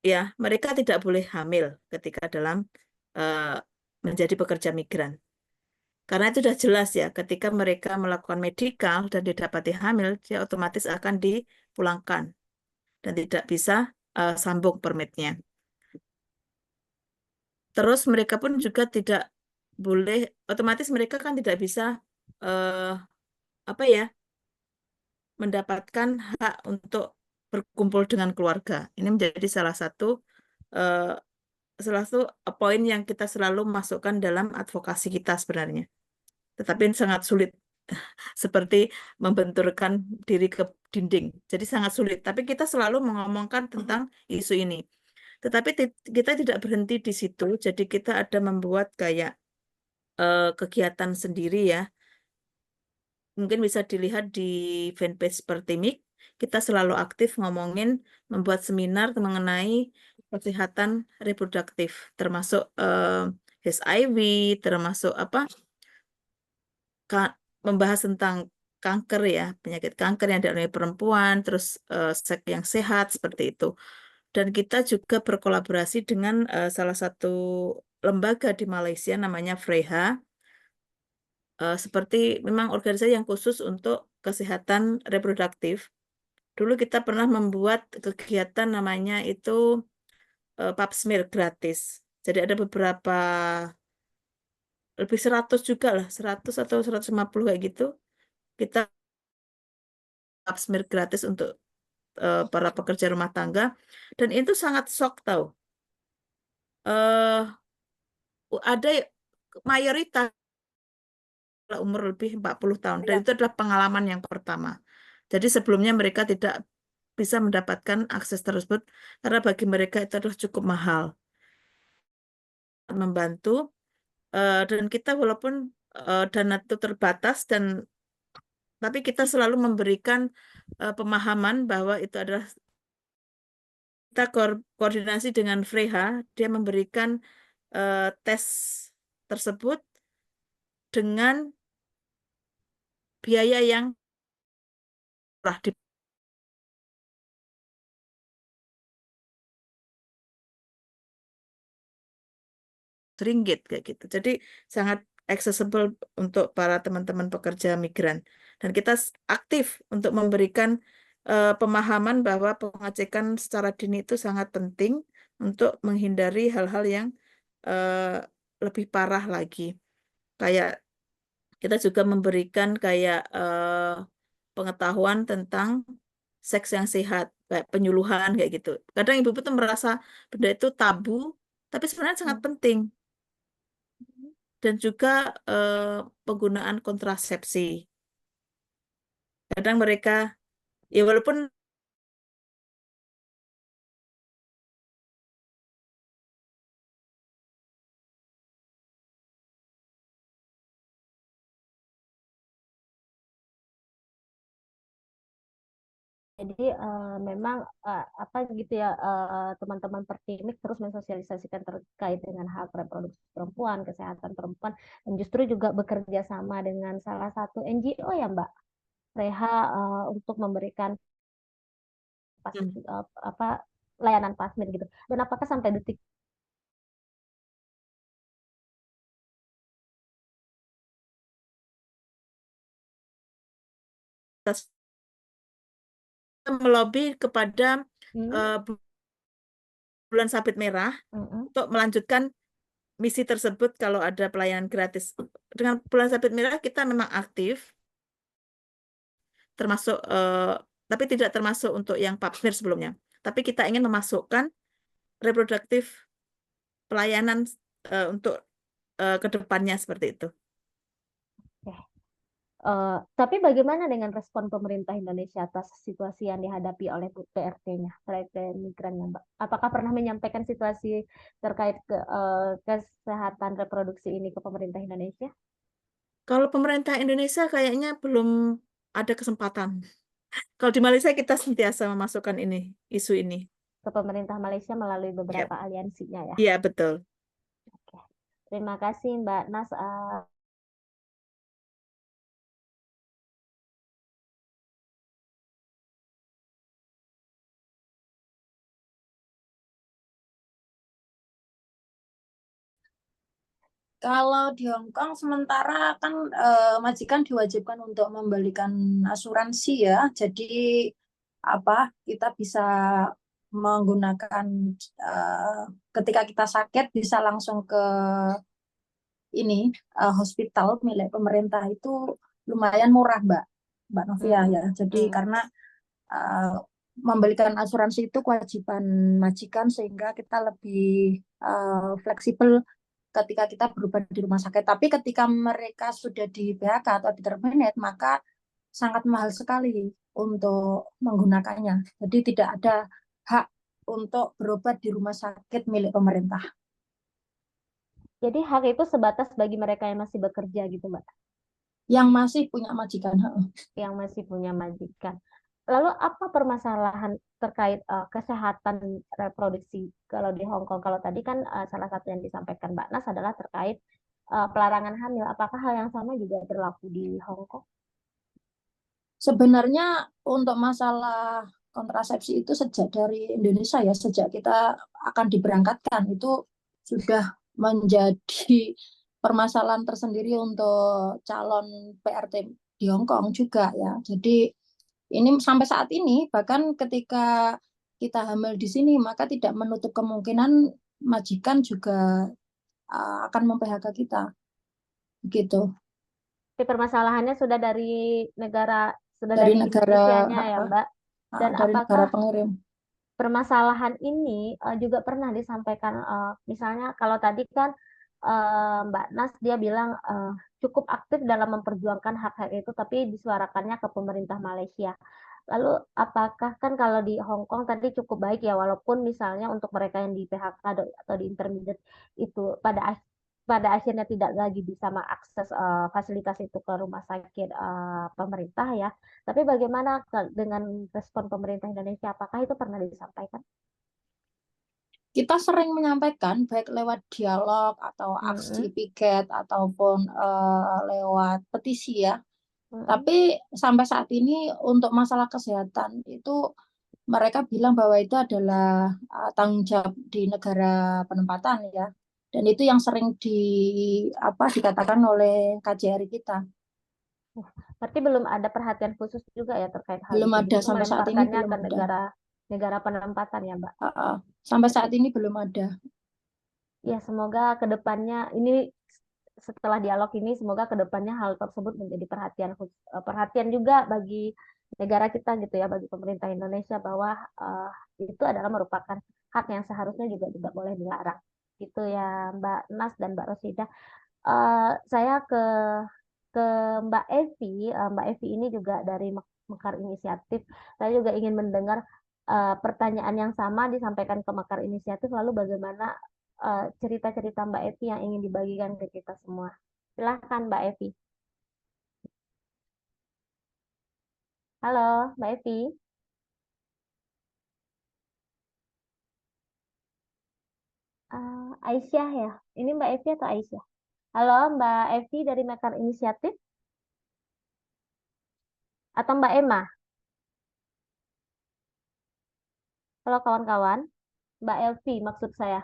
ya, mereka tidak boleh hamil ketika dalam menjadi pekerja migran. Karena itu sudah jelas ya, ketika mereka melakukan medikal dan didapati hamil, dia otomatis akan dipulangkan dan tidak bisa sambung permitnya. Terus mereka pun juga tidak boleh, otomatis mereka kan tidak bisa mendapatkan hak untuk berkumpul dengan keluarga. Ini menjadi salah satu poin yang kita selalu masukkan dalam advokasi kita sebenarnya. Tetapi sangat sulit, seperti membenturkan diri ke dinding. Jadi sangat sulit. Tapi kita selalu mengomongkan tentang isu ini. Tetapi kita tidak berhenti di situ. Jadi kita ada membuat kayak kegiatan sendiri ya. Mungkin bisa dilihat di fanpage Pertimik. Kita selalu aktif membuat seminar mengenai kesehatan reproduktif, termasuk HIV, termasuk membahas tentang kanker ya, penyakit kanker yang dialami perempuan, terus seks yang sehat seperti itu. Dan kita juga berkolaborasi dengan salah satu lembaga di Malaysia namanya FREHA, seperti memang organisasi yang khusus untuk kesehatan reproduktif. Dulu kita pernah membuat kegiatan namanya itu pap smear gratis. Jadi ada beberapa, lebih 100 juga lah, 100 atau 150 kayak gitu. Kita pap smear gratis untuk para pekerja rumah tangga. Dan itu sangat shock tahu. Ada mayoritas umur lebih 40 tahun. Dan itu adalah pengalaman yang pertama. Jadi sebelumnya mereka tidak bisa mendapatkan akses tersebut karena bagi mereka itu adalah cukup mahal. Membantu dan kita walaupun dana itu terbatas tapi kita selalu memberikan pemahaman bahwa itu adalah kita koordinasi dengan Freha, dia memberikan tes tersebut dengan biaya yang murah di ringgit kayak gitu. Jadi sangat accessible untuk para teman-teman pekerja migran. Dan kita aktif untuk memberikan pemahaman bahwa pengecekan secara dini itu sangat penting untuk menghindari hal-hal yang lebih parah lagi. Kayak kita juga memberikan kayak pengetahuan tentang seks yang sehat, kayak penyuluhan kayak gitu. Kadang ibu-ibu tuh merasa benda itu tabu, tapi sebenarnya sangat penting. Dan juga penggunaan kontrasepsi. Kadang mereka, ya walaupun Jadi memang apa gitu ya teman-teman Pertimik terus mensosialisasikan terkait dengan hak reproduksi perempuan, kesehatan perempuan, dan justru juga bekerja sama dengan salah satu NGO ya Mbak Reha untuk memberikan apa layanan pasmir gitu. Dan apakah sampai detik melobi kepada Bulan Sabit Merah untuk melanjutkan misi tersebut kalau ada pelayanan gratis. Dengan Bulan Sabit Merah kita memang aktif, termasuk tapi tidak termasuk untuk yang pap smear sebelumnya. Tapi kita ingin memasukkan reproduktif pelayanan untuk ke depannya seperti itu. Tapi bagaimana dengan respon pemerintah Indonesia atas situasi yang dihadapi oleh PRT-nya, PRT migrannya, Mbak? Apakah pernah menyampaikan situasi terkait kesehatan reproduksi ini ke pemerintah Indonesia? Kalau pemerintah Indonesia kayaknya belum ada kesempatan. Kalau di Malaysia kita sentiasa memasukkan isu ini ke pemerintah Malaysia melalui beberapa aliansinya ya. Iya, betul. Oke. Terima kasih Mbak Nas. Kalau di Hong Kong sementara kan majikan diwajibkan untuk membelikan asuransi ya. Jadi kita bisa menggunakan ketika kita sakit bisa langsung ke hospital milik pemerintah itu lumayan murah Mbak Novia ya. Jadi karena membelikan asuransi itu kewajiban majikan sehingga kita lebih fleksibel ketika kita berobat di rumah sakit. Tapi ketika mereka sudah di PHK atau di terminate, maka sangat mahal sekali untuk menggunakannya. Jadi tidak ada hak untuk berobat di rumah sakit milik pemerintah. Jadi hak itu sebatas bagi mereka yang masih bekerja gitu, Mbak? Yang masih punya majikan. Yang masih punya majikan. Lalu apa permasalahan terkait kesehatan reproduksi kalau di Hong Kong? Kalau tadi kan salah satu yang disampaikan Mbak Nas adalah terkait pelarangan hamil. Apakah hal yang sama juga berlaku di Hong Kong? Sebenarnya untuk masalah kontrasepsi itu sejak dari Indonesia ya, sejak kita akan diberangkatkan itu sudah menjadi permasalahan tersendiri untuk calon PRT di Hong Kong juga ya. Jadi ini sampai saat ini bahkan ketika kita hamil di sini, maka tidak menutup kemungkinan majikan juga akan mem-PHK kita. Begitu. Tapi permasalahannya sudah dari negara, sudah Dari dari negara Indonesianya ya, Mbak. Dan dari negara apakah pengirim. permasalahan ini juga pernah disampaikan, misalnya kalau tadi kan Mbak Nas dia bilang cukup aktif dalam memperjuangkan hak-hak itu, tapi disuarakannya ke pemerintah Malaysia. Lalu apakah kan kalau di Hong Kong tadi cukup baik ya, walaupun misalnya untuk mereka yang di PHK atau di intermediate itu pada akhirnya tidak lagi bisa mengakses fasilitas itu ke rumah sakit pemerintah ya. Tapi bagaimana dengan respon pemerintah Indonesia? Apakah itu pernah disampaikan? Kita sering menyampaikan baik lewat dialog atau aksi piket ataupun lewat petisi ya. Tapi sampai saat ini untuk masalah kesehatan itu mereka bilang bahwa itu adalah tanggung jawab di negara penempatan ya. Dan itu yang sering dikatakan oleh KJRI kita. Berarti belum ada perhatian khusus juga ya terkait hal Belum itu. ada Justru sampai saat ini, melemparkannya belum ke ada. negara penempatan ya, Mbak. Sampai saat ini belum ada. Ya, semoga ke depannya ini setelah dialog ini semoga ke depannya hal tersebut menjadi perhatian juga bagi negara kita gitu ya, bagi pemerintah Indonesia, bahwa itu adalah merupakan hak yang seharusnya juga tidak boleh dilarang. Gitu ya Mbak Nas dan Mbak Rosida. Saya ke Mbak Evi. Mbak Evi ini juga dari Mekar Inisiatif. Saya juga ingin mendengar pertanyaan yang sama disampaikan ke Mekar Inisiatif, lalu bagaimana cerita-cerita Mbak Evi yang ingin dibagikan ke kita semua. Silahkan Mbak Evi. Halo Mbak Evi. Aisyah ya? Ini Mbak Evi atau Aisyah? Halo Mbak Evi dari Mekar Inisiatif? Atau Mbak Emma? Halo kawan-kawan. Mbak Elvi maksud saya.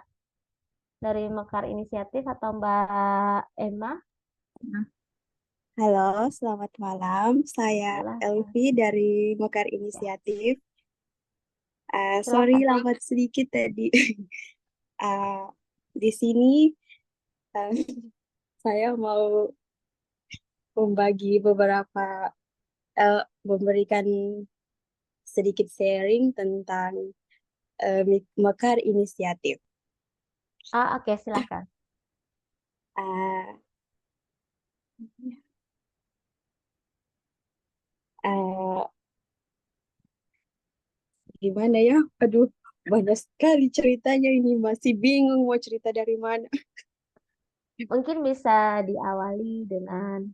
Dari Mekar Inisiatif atau Mbak Emma? Halo, selamat malam. Saya Elvi dari Mekar Inisiatif. Sorry lambat sedikit tadi. Di sini saya mau memberikan sedikit sharing tentang Mekar Inisiatif. Oke, silakan. Gimana ya? Aduh, banyak sekali ceritanya ini. Masih bingung mau cerita dari mana. Mungkin bisa diawali dengan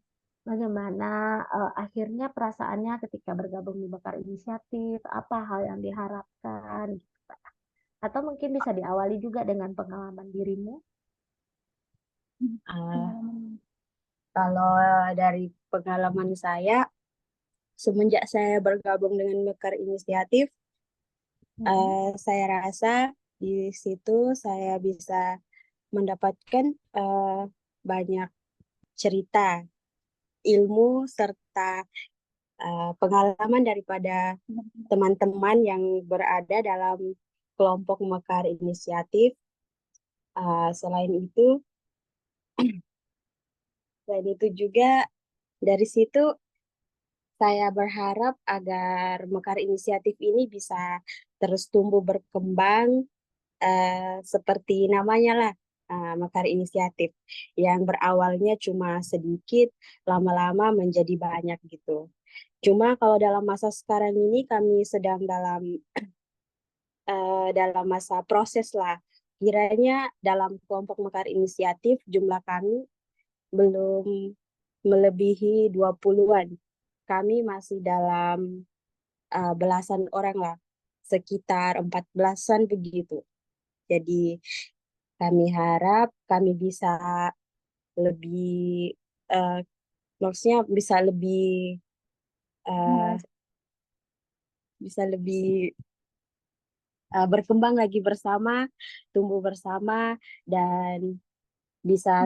bagaimana akhirnya perasaannya ketika bergabung di Mekar Inisiatif, apa hal yang diharapkan, gitu, Pak. Atau mungkin bisa diawali juga dengan pengalaman dirimu. Kalau dari pengalaman saya, semenjak saya bergabung dengan Mekar Inisiatif, saya rasa di situ saya bisa mendapatkan banyak cerita, ilmu, serta pengalaman daripada teman-teman yang berada dalam kelompok Mekar Inisiatif. Selain itu juga dari situ saya berharap agar Mekar Inisiatif ini bisa terus tumbuh berkembang seperti namanya lah, Mekar Inisiatif, yang berawalnya cuma sedikit, lama-lama menjadi banyak gitu. Cuma kalau dalam masa sekarang ini kami sedang dalam masa proses lah. Kiranya dalam kelompok Mekar Inisiatif jumlah kami belum melebihi 20-an. Kami masih dalam belasan orang lah, sekitar 14-an begitu. Jadi kami harap kami bisa lebih, maksudnya bisa lebih berkembang lagi bersama, tumbuh bersama, dan bisa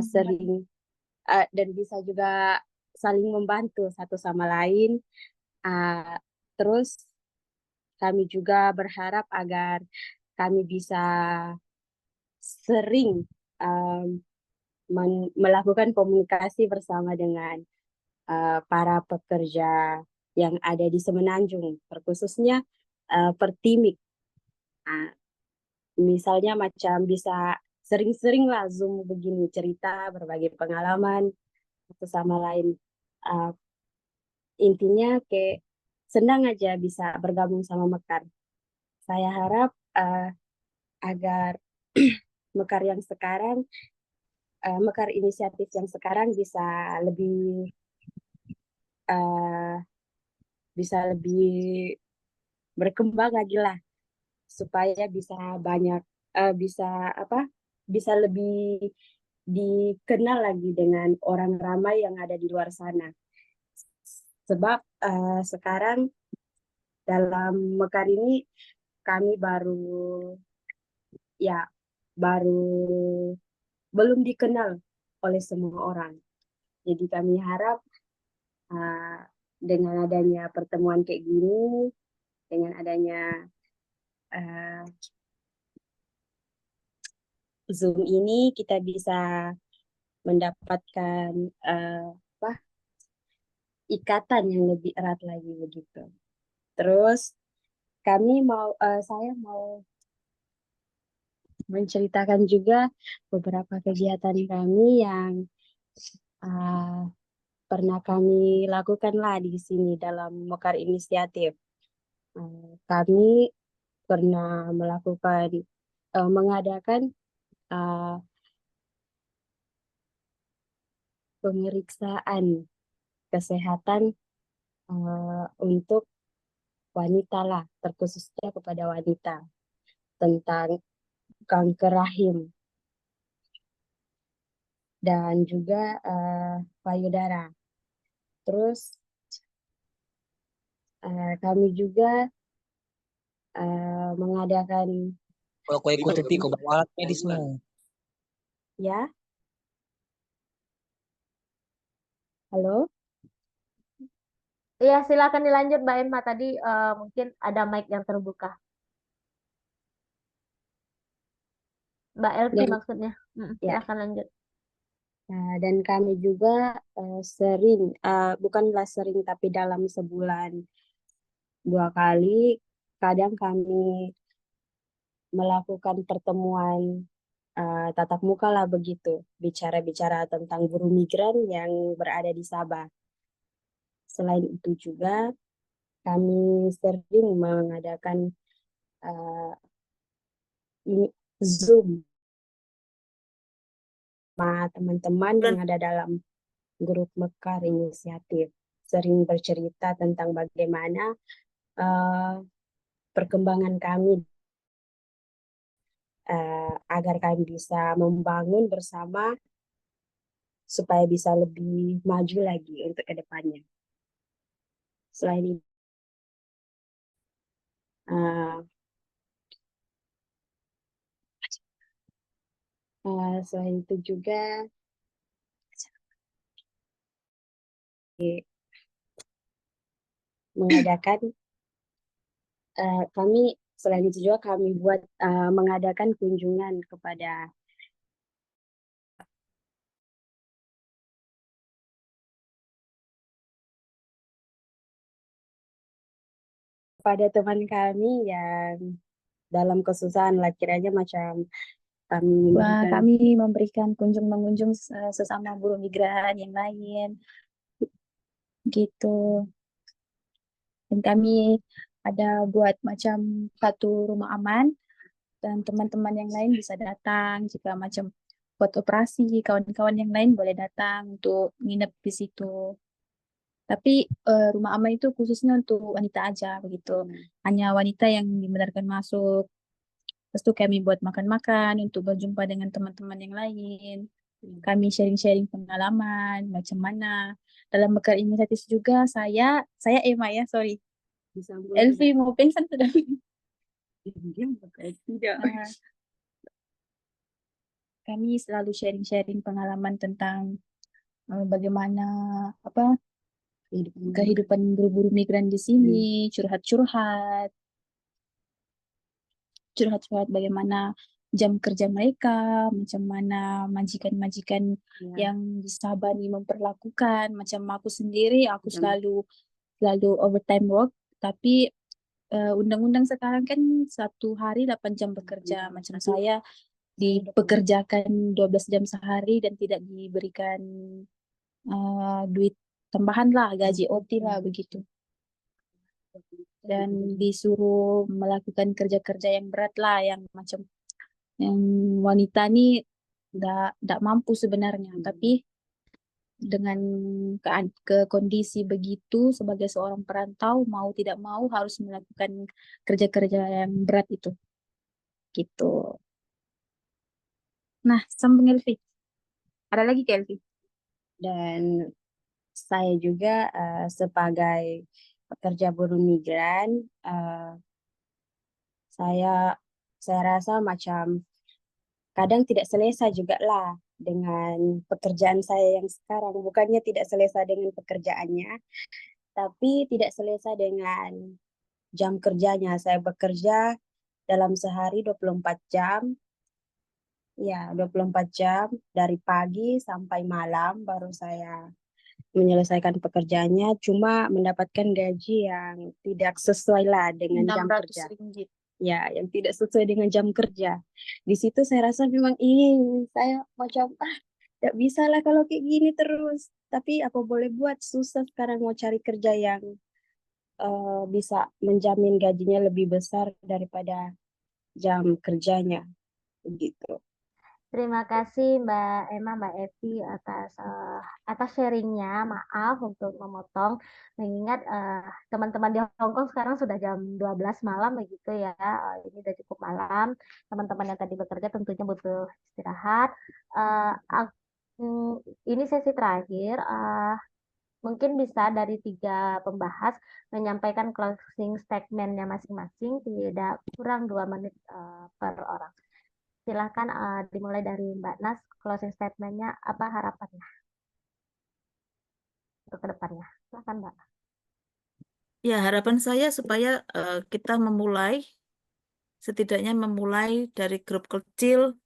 dan bisa juga saling membantu satu sama lain. Terus kami juga berharap agar kami bisa sering melakukan komunikasi bersama dengan para pekerja yang ada di Semenanjung, terkhususnya Pertimik. Nah, misalnya macam bisa sering-sering lah Zoom begini, cerita, berbagi pengalaman, satu sama lain. Intinya kayak senang aja bisa bergabung sama Mekar. Saya harap agar Mekar yang sekarang, Mekar inisiatif yang sekarang bisa lebih berkembang lagi lah, supaya bisa banyak bisa lebih dikenal lagi dengan orang ramai yang ada di luar sana. Sebab sekarang dalam Mekar ini kami belum dikenal oleh semua orang. Jadi kami harap dengan adanya pertemuan kayak gini, dengan adanya Zoom ini, kita bisa mendapatkan ikatan yang lebih erat lagi begitu. Terus saya mau menceritakan juga beberapa kegiatan kami yang pernah kami lakukan lah di sini dalam Mekar Inisiatif. Kami pernah mengadakan pemeriksaan kesehatan untuk wanita lah, terkhususnya kepada wanita, tentang kanker rahim dan juga payudara. Terus kami juga mengadakan Kalau kau ikut tapi kau bawa alat medis mau. ya. Halo? Iya, silakan dilanjut Mbak Emma. Tadi mungkin ada mic yang terbuka. Mbak Elvi Dan maksudnya. ya, Silakan lanjut. dan kami juga bukanlah sering, tapi dalam sebulan 2 kali, kadang kami melakukan pertemuan tatap muka lah begitu, bicara-bicara tentang buruh migran yang berada di Sabah. Selain itu juga kami sering mengadakan Zoom sama teman-teman yang ada dalam grup Mekar Inisiatif, sering bercerita tentang bagaimana perkembangan kami agar kami bisa membangun bersama supaya bisa lebih maju lagi untuk ke depannya. Selain itu juga mengadakan selain itu juga kami mengadakan kunjungan kepada teman kami yang dalam kesusahan lah, kiranya macam kami memberikan mengunjung sesama buruh migran yang lain gitu. Dan kami ada buat macam satu rumah aman, dan teman-teman yang lain bisa datang jika macam buat operasi, kawan-kawan yang lain boleh datang untuk nginep di situ. Tapi rumah aman itu khususnya untuk wanita aja begitu. Hanya wanita yang dibenarkan masuk. Terus tuh kami buat makan-makan untuk berjumpa dengan teman-teman yang lain. Kami sharing-sharing pengalaman macam mana. Dalam Mekar Inisiatif juga saya Emma ya, sorry. Elvi mau pingsan sudah. Tidak. Kami selalu sharing-sharing pengalaman tentang bagaimana kehidupan buruh migran di sini, curhat-curhat. curhat-curhat bagaimana jam kerja mereka, macam mana majikan-majikan Ya. yang di Sabani memperlakukan. Macam aku sendiri, aku Jam. selalu overtime work, tapi undang-undang sekarang kan 1 hari 8 jam bekerja. Macam saya dipekerjakan 12 jam sehari dan tidak diberikan duit tambahan lah, gaji OT lah begitu. Dan disuruh melakukan kerja-kerja yang berat lah, yang macam yang wanita nih nggak mampu sebenarnya, tapi dengan ke kondisi begitu sebagai seorang perantau mau tidak mau harus melakukan kerja-kerja yang berat itu gitu. Nah, sambung Elvi. Ada lagi ke Elvi? Dan saya juga sebagai pekerja buruh migran, saya rasa macam kadang tidak selesa juga lah dengan pekerjaan saya yang sekarang. Bukannya tidak selesa dengan pekerjaannya, tapi tidak selesa dengan jam kerjanya. Saya bekerja dalam sehari 24 jam. Ya, 24 jam dari pagi sampai malam baru saya menyelesaikan pekerjaannya, cuma mendapatkan gaji yang tidak sesuai lah dengan jam 600 kerja. ringgit. Ya, yang tidak sesuai dengan jam kerja. Di situ saya rasa memang saya macam tidak bisa lah kalau kayak gini terus. Tapi apa boleh buat, susah sekarang mau cari kerja yang bisa menjamin gajinya lebih besar daripada jam kerjanya, begitu. Terima kasih Mbak Emma, Mbak Evi atas sharingnya. Maaf untuk memotong, mengingat teman-teman di Hongkong sekarang sudah jam 12 malam begitu ya. Ini sudah cukup malam. Teman-teman yang tadi bekerja tentunya butuh istirahat. Ini sesi terakhir. Mungkin bisa dari 3 pembahas menyampaikan closing statement-nya masing-masing, tidak kurang 2 menit per orang. Silakan dimulai dari Mbak Nas, closing statement-nya apa harapannya untuk kedepannya. Silakan Mbak. Ya, harapan saya supaya kita setidaknya memulai dari grup kecil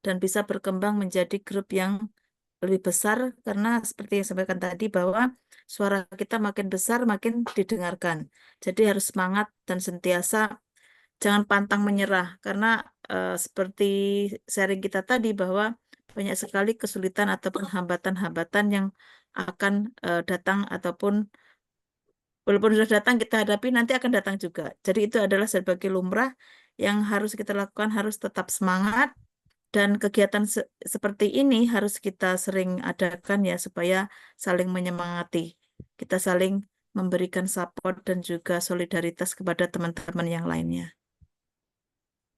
dan bisa berkembang menjadi grup yang lebih besar, karena seperti yang sampaikan tadi bahwa suara kita makin besar makin didengarkan. Jadi harus semangat dan sentiasa jangan pantang menyerah, karena seperti sharing kita tadi bahwa banyak sekali kesulitan ataupun hambatan-hambatan yang akan datang, ataupun walaupun sudah datang kita hadapi, nanti akan datang juga. Jadi itu adalah sebagai lumrah yang harus kita lakukan, harus tetap semangat, dan kegiatan seperti ini harus kita sering adakan ya, supaya saling menyemangati. Kita saling memberikan support dan juga solidaritas kepada teman-teman yang lainnya.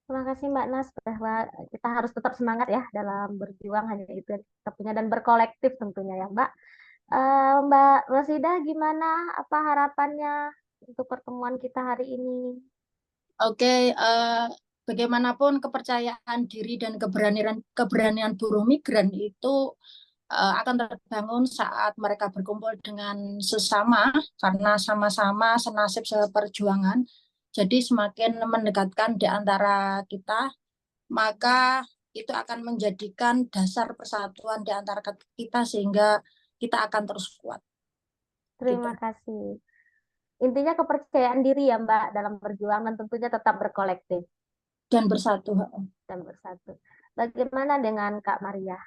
Terima kasih Mbak Nas, bahwa kita harus tetap semangat ya dalam berjuang, hanya itu yang kita punya, dan berkolektif tentunya ya Mbak. Mbak Rosida, gimana? Apa harapannya untuk pertemuan kita hari ini? Oke, bagaimanapun kepercayaan diri dan keberanian buruh migran itu akan terbangun saat mereka berkumpul dengan sesama, karena sama-sama senasib seperjuangan. Jadi semakin mendekatkan di antara kita, maka itu akan menjadikan dasar persatuan di antara kita sehingga kita akan terus kuat. Terima kasih. Intinya kepercayaan diri ya Mbak dalam berjuang, dan tentunya tetap berkolektif. Dan bersatu. Dan bersatu. Bagaimana dengan Kak Maria?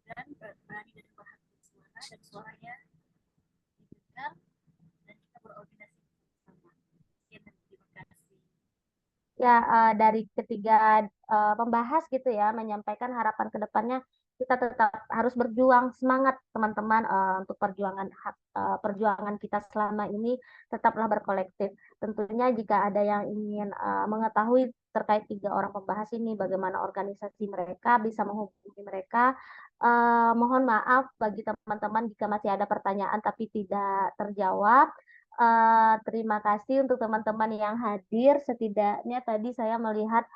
Berani dan berhati suara, dan suaranya didengar, dan kita berorganisasi bersama. Sekian dan terima kasih. Ya, dari ketiga pembahas gitu ya, menyampaikan harapan ke depannya, kita tetap harus berjuang, semangat teman-teman untuk perjuangan kita selama ini, tetaplah berkolektif. Tentunya jika ada yang ingin mengetahui terkait 3 orang pembahas ini, bagaimana organisasi mereka, bisa menghubungi mereka. Mohon maaf bagi teman-teman jika masih ada pertanyaan tapi tidak terjawab. Terima kasih untuk teman-teman yang hadir. Setidaknya tadi saya melihat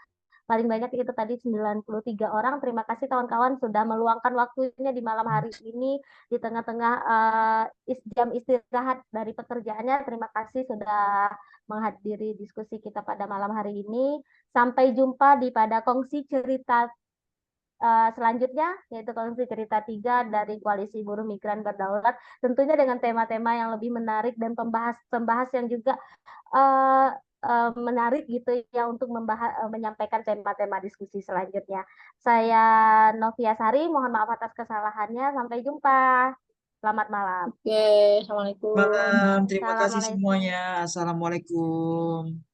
paling banyak itu tadi 93 orang. Terima kasih kawan-kawan sudah meluangkan waktunya di malam hari ini di tengah-tengah jam istirahat dari pekerjaannya. Terima kasih sudah menghadiri diskusi kita pada malam hari ini. Sampai jumpa pada kongsi cerita selanjutnya, yaitu kongsi cerita 3 dari Koalisi Buruh Migran Berdaulat, tentunya dengan tema-tema yang lebih menarik dan pembahas yang juga menarik gitu ya untuk menyampaikan tema-tema diskusi selanjutnya. Saya Novia Sari, mohon maaf atas kesalahannya. Sampai jumpa. Selamat malam. Oke, assalamualaikum. Malam, terima kasih Assalamualaikum. semuanya. Assalamualaikum.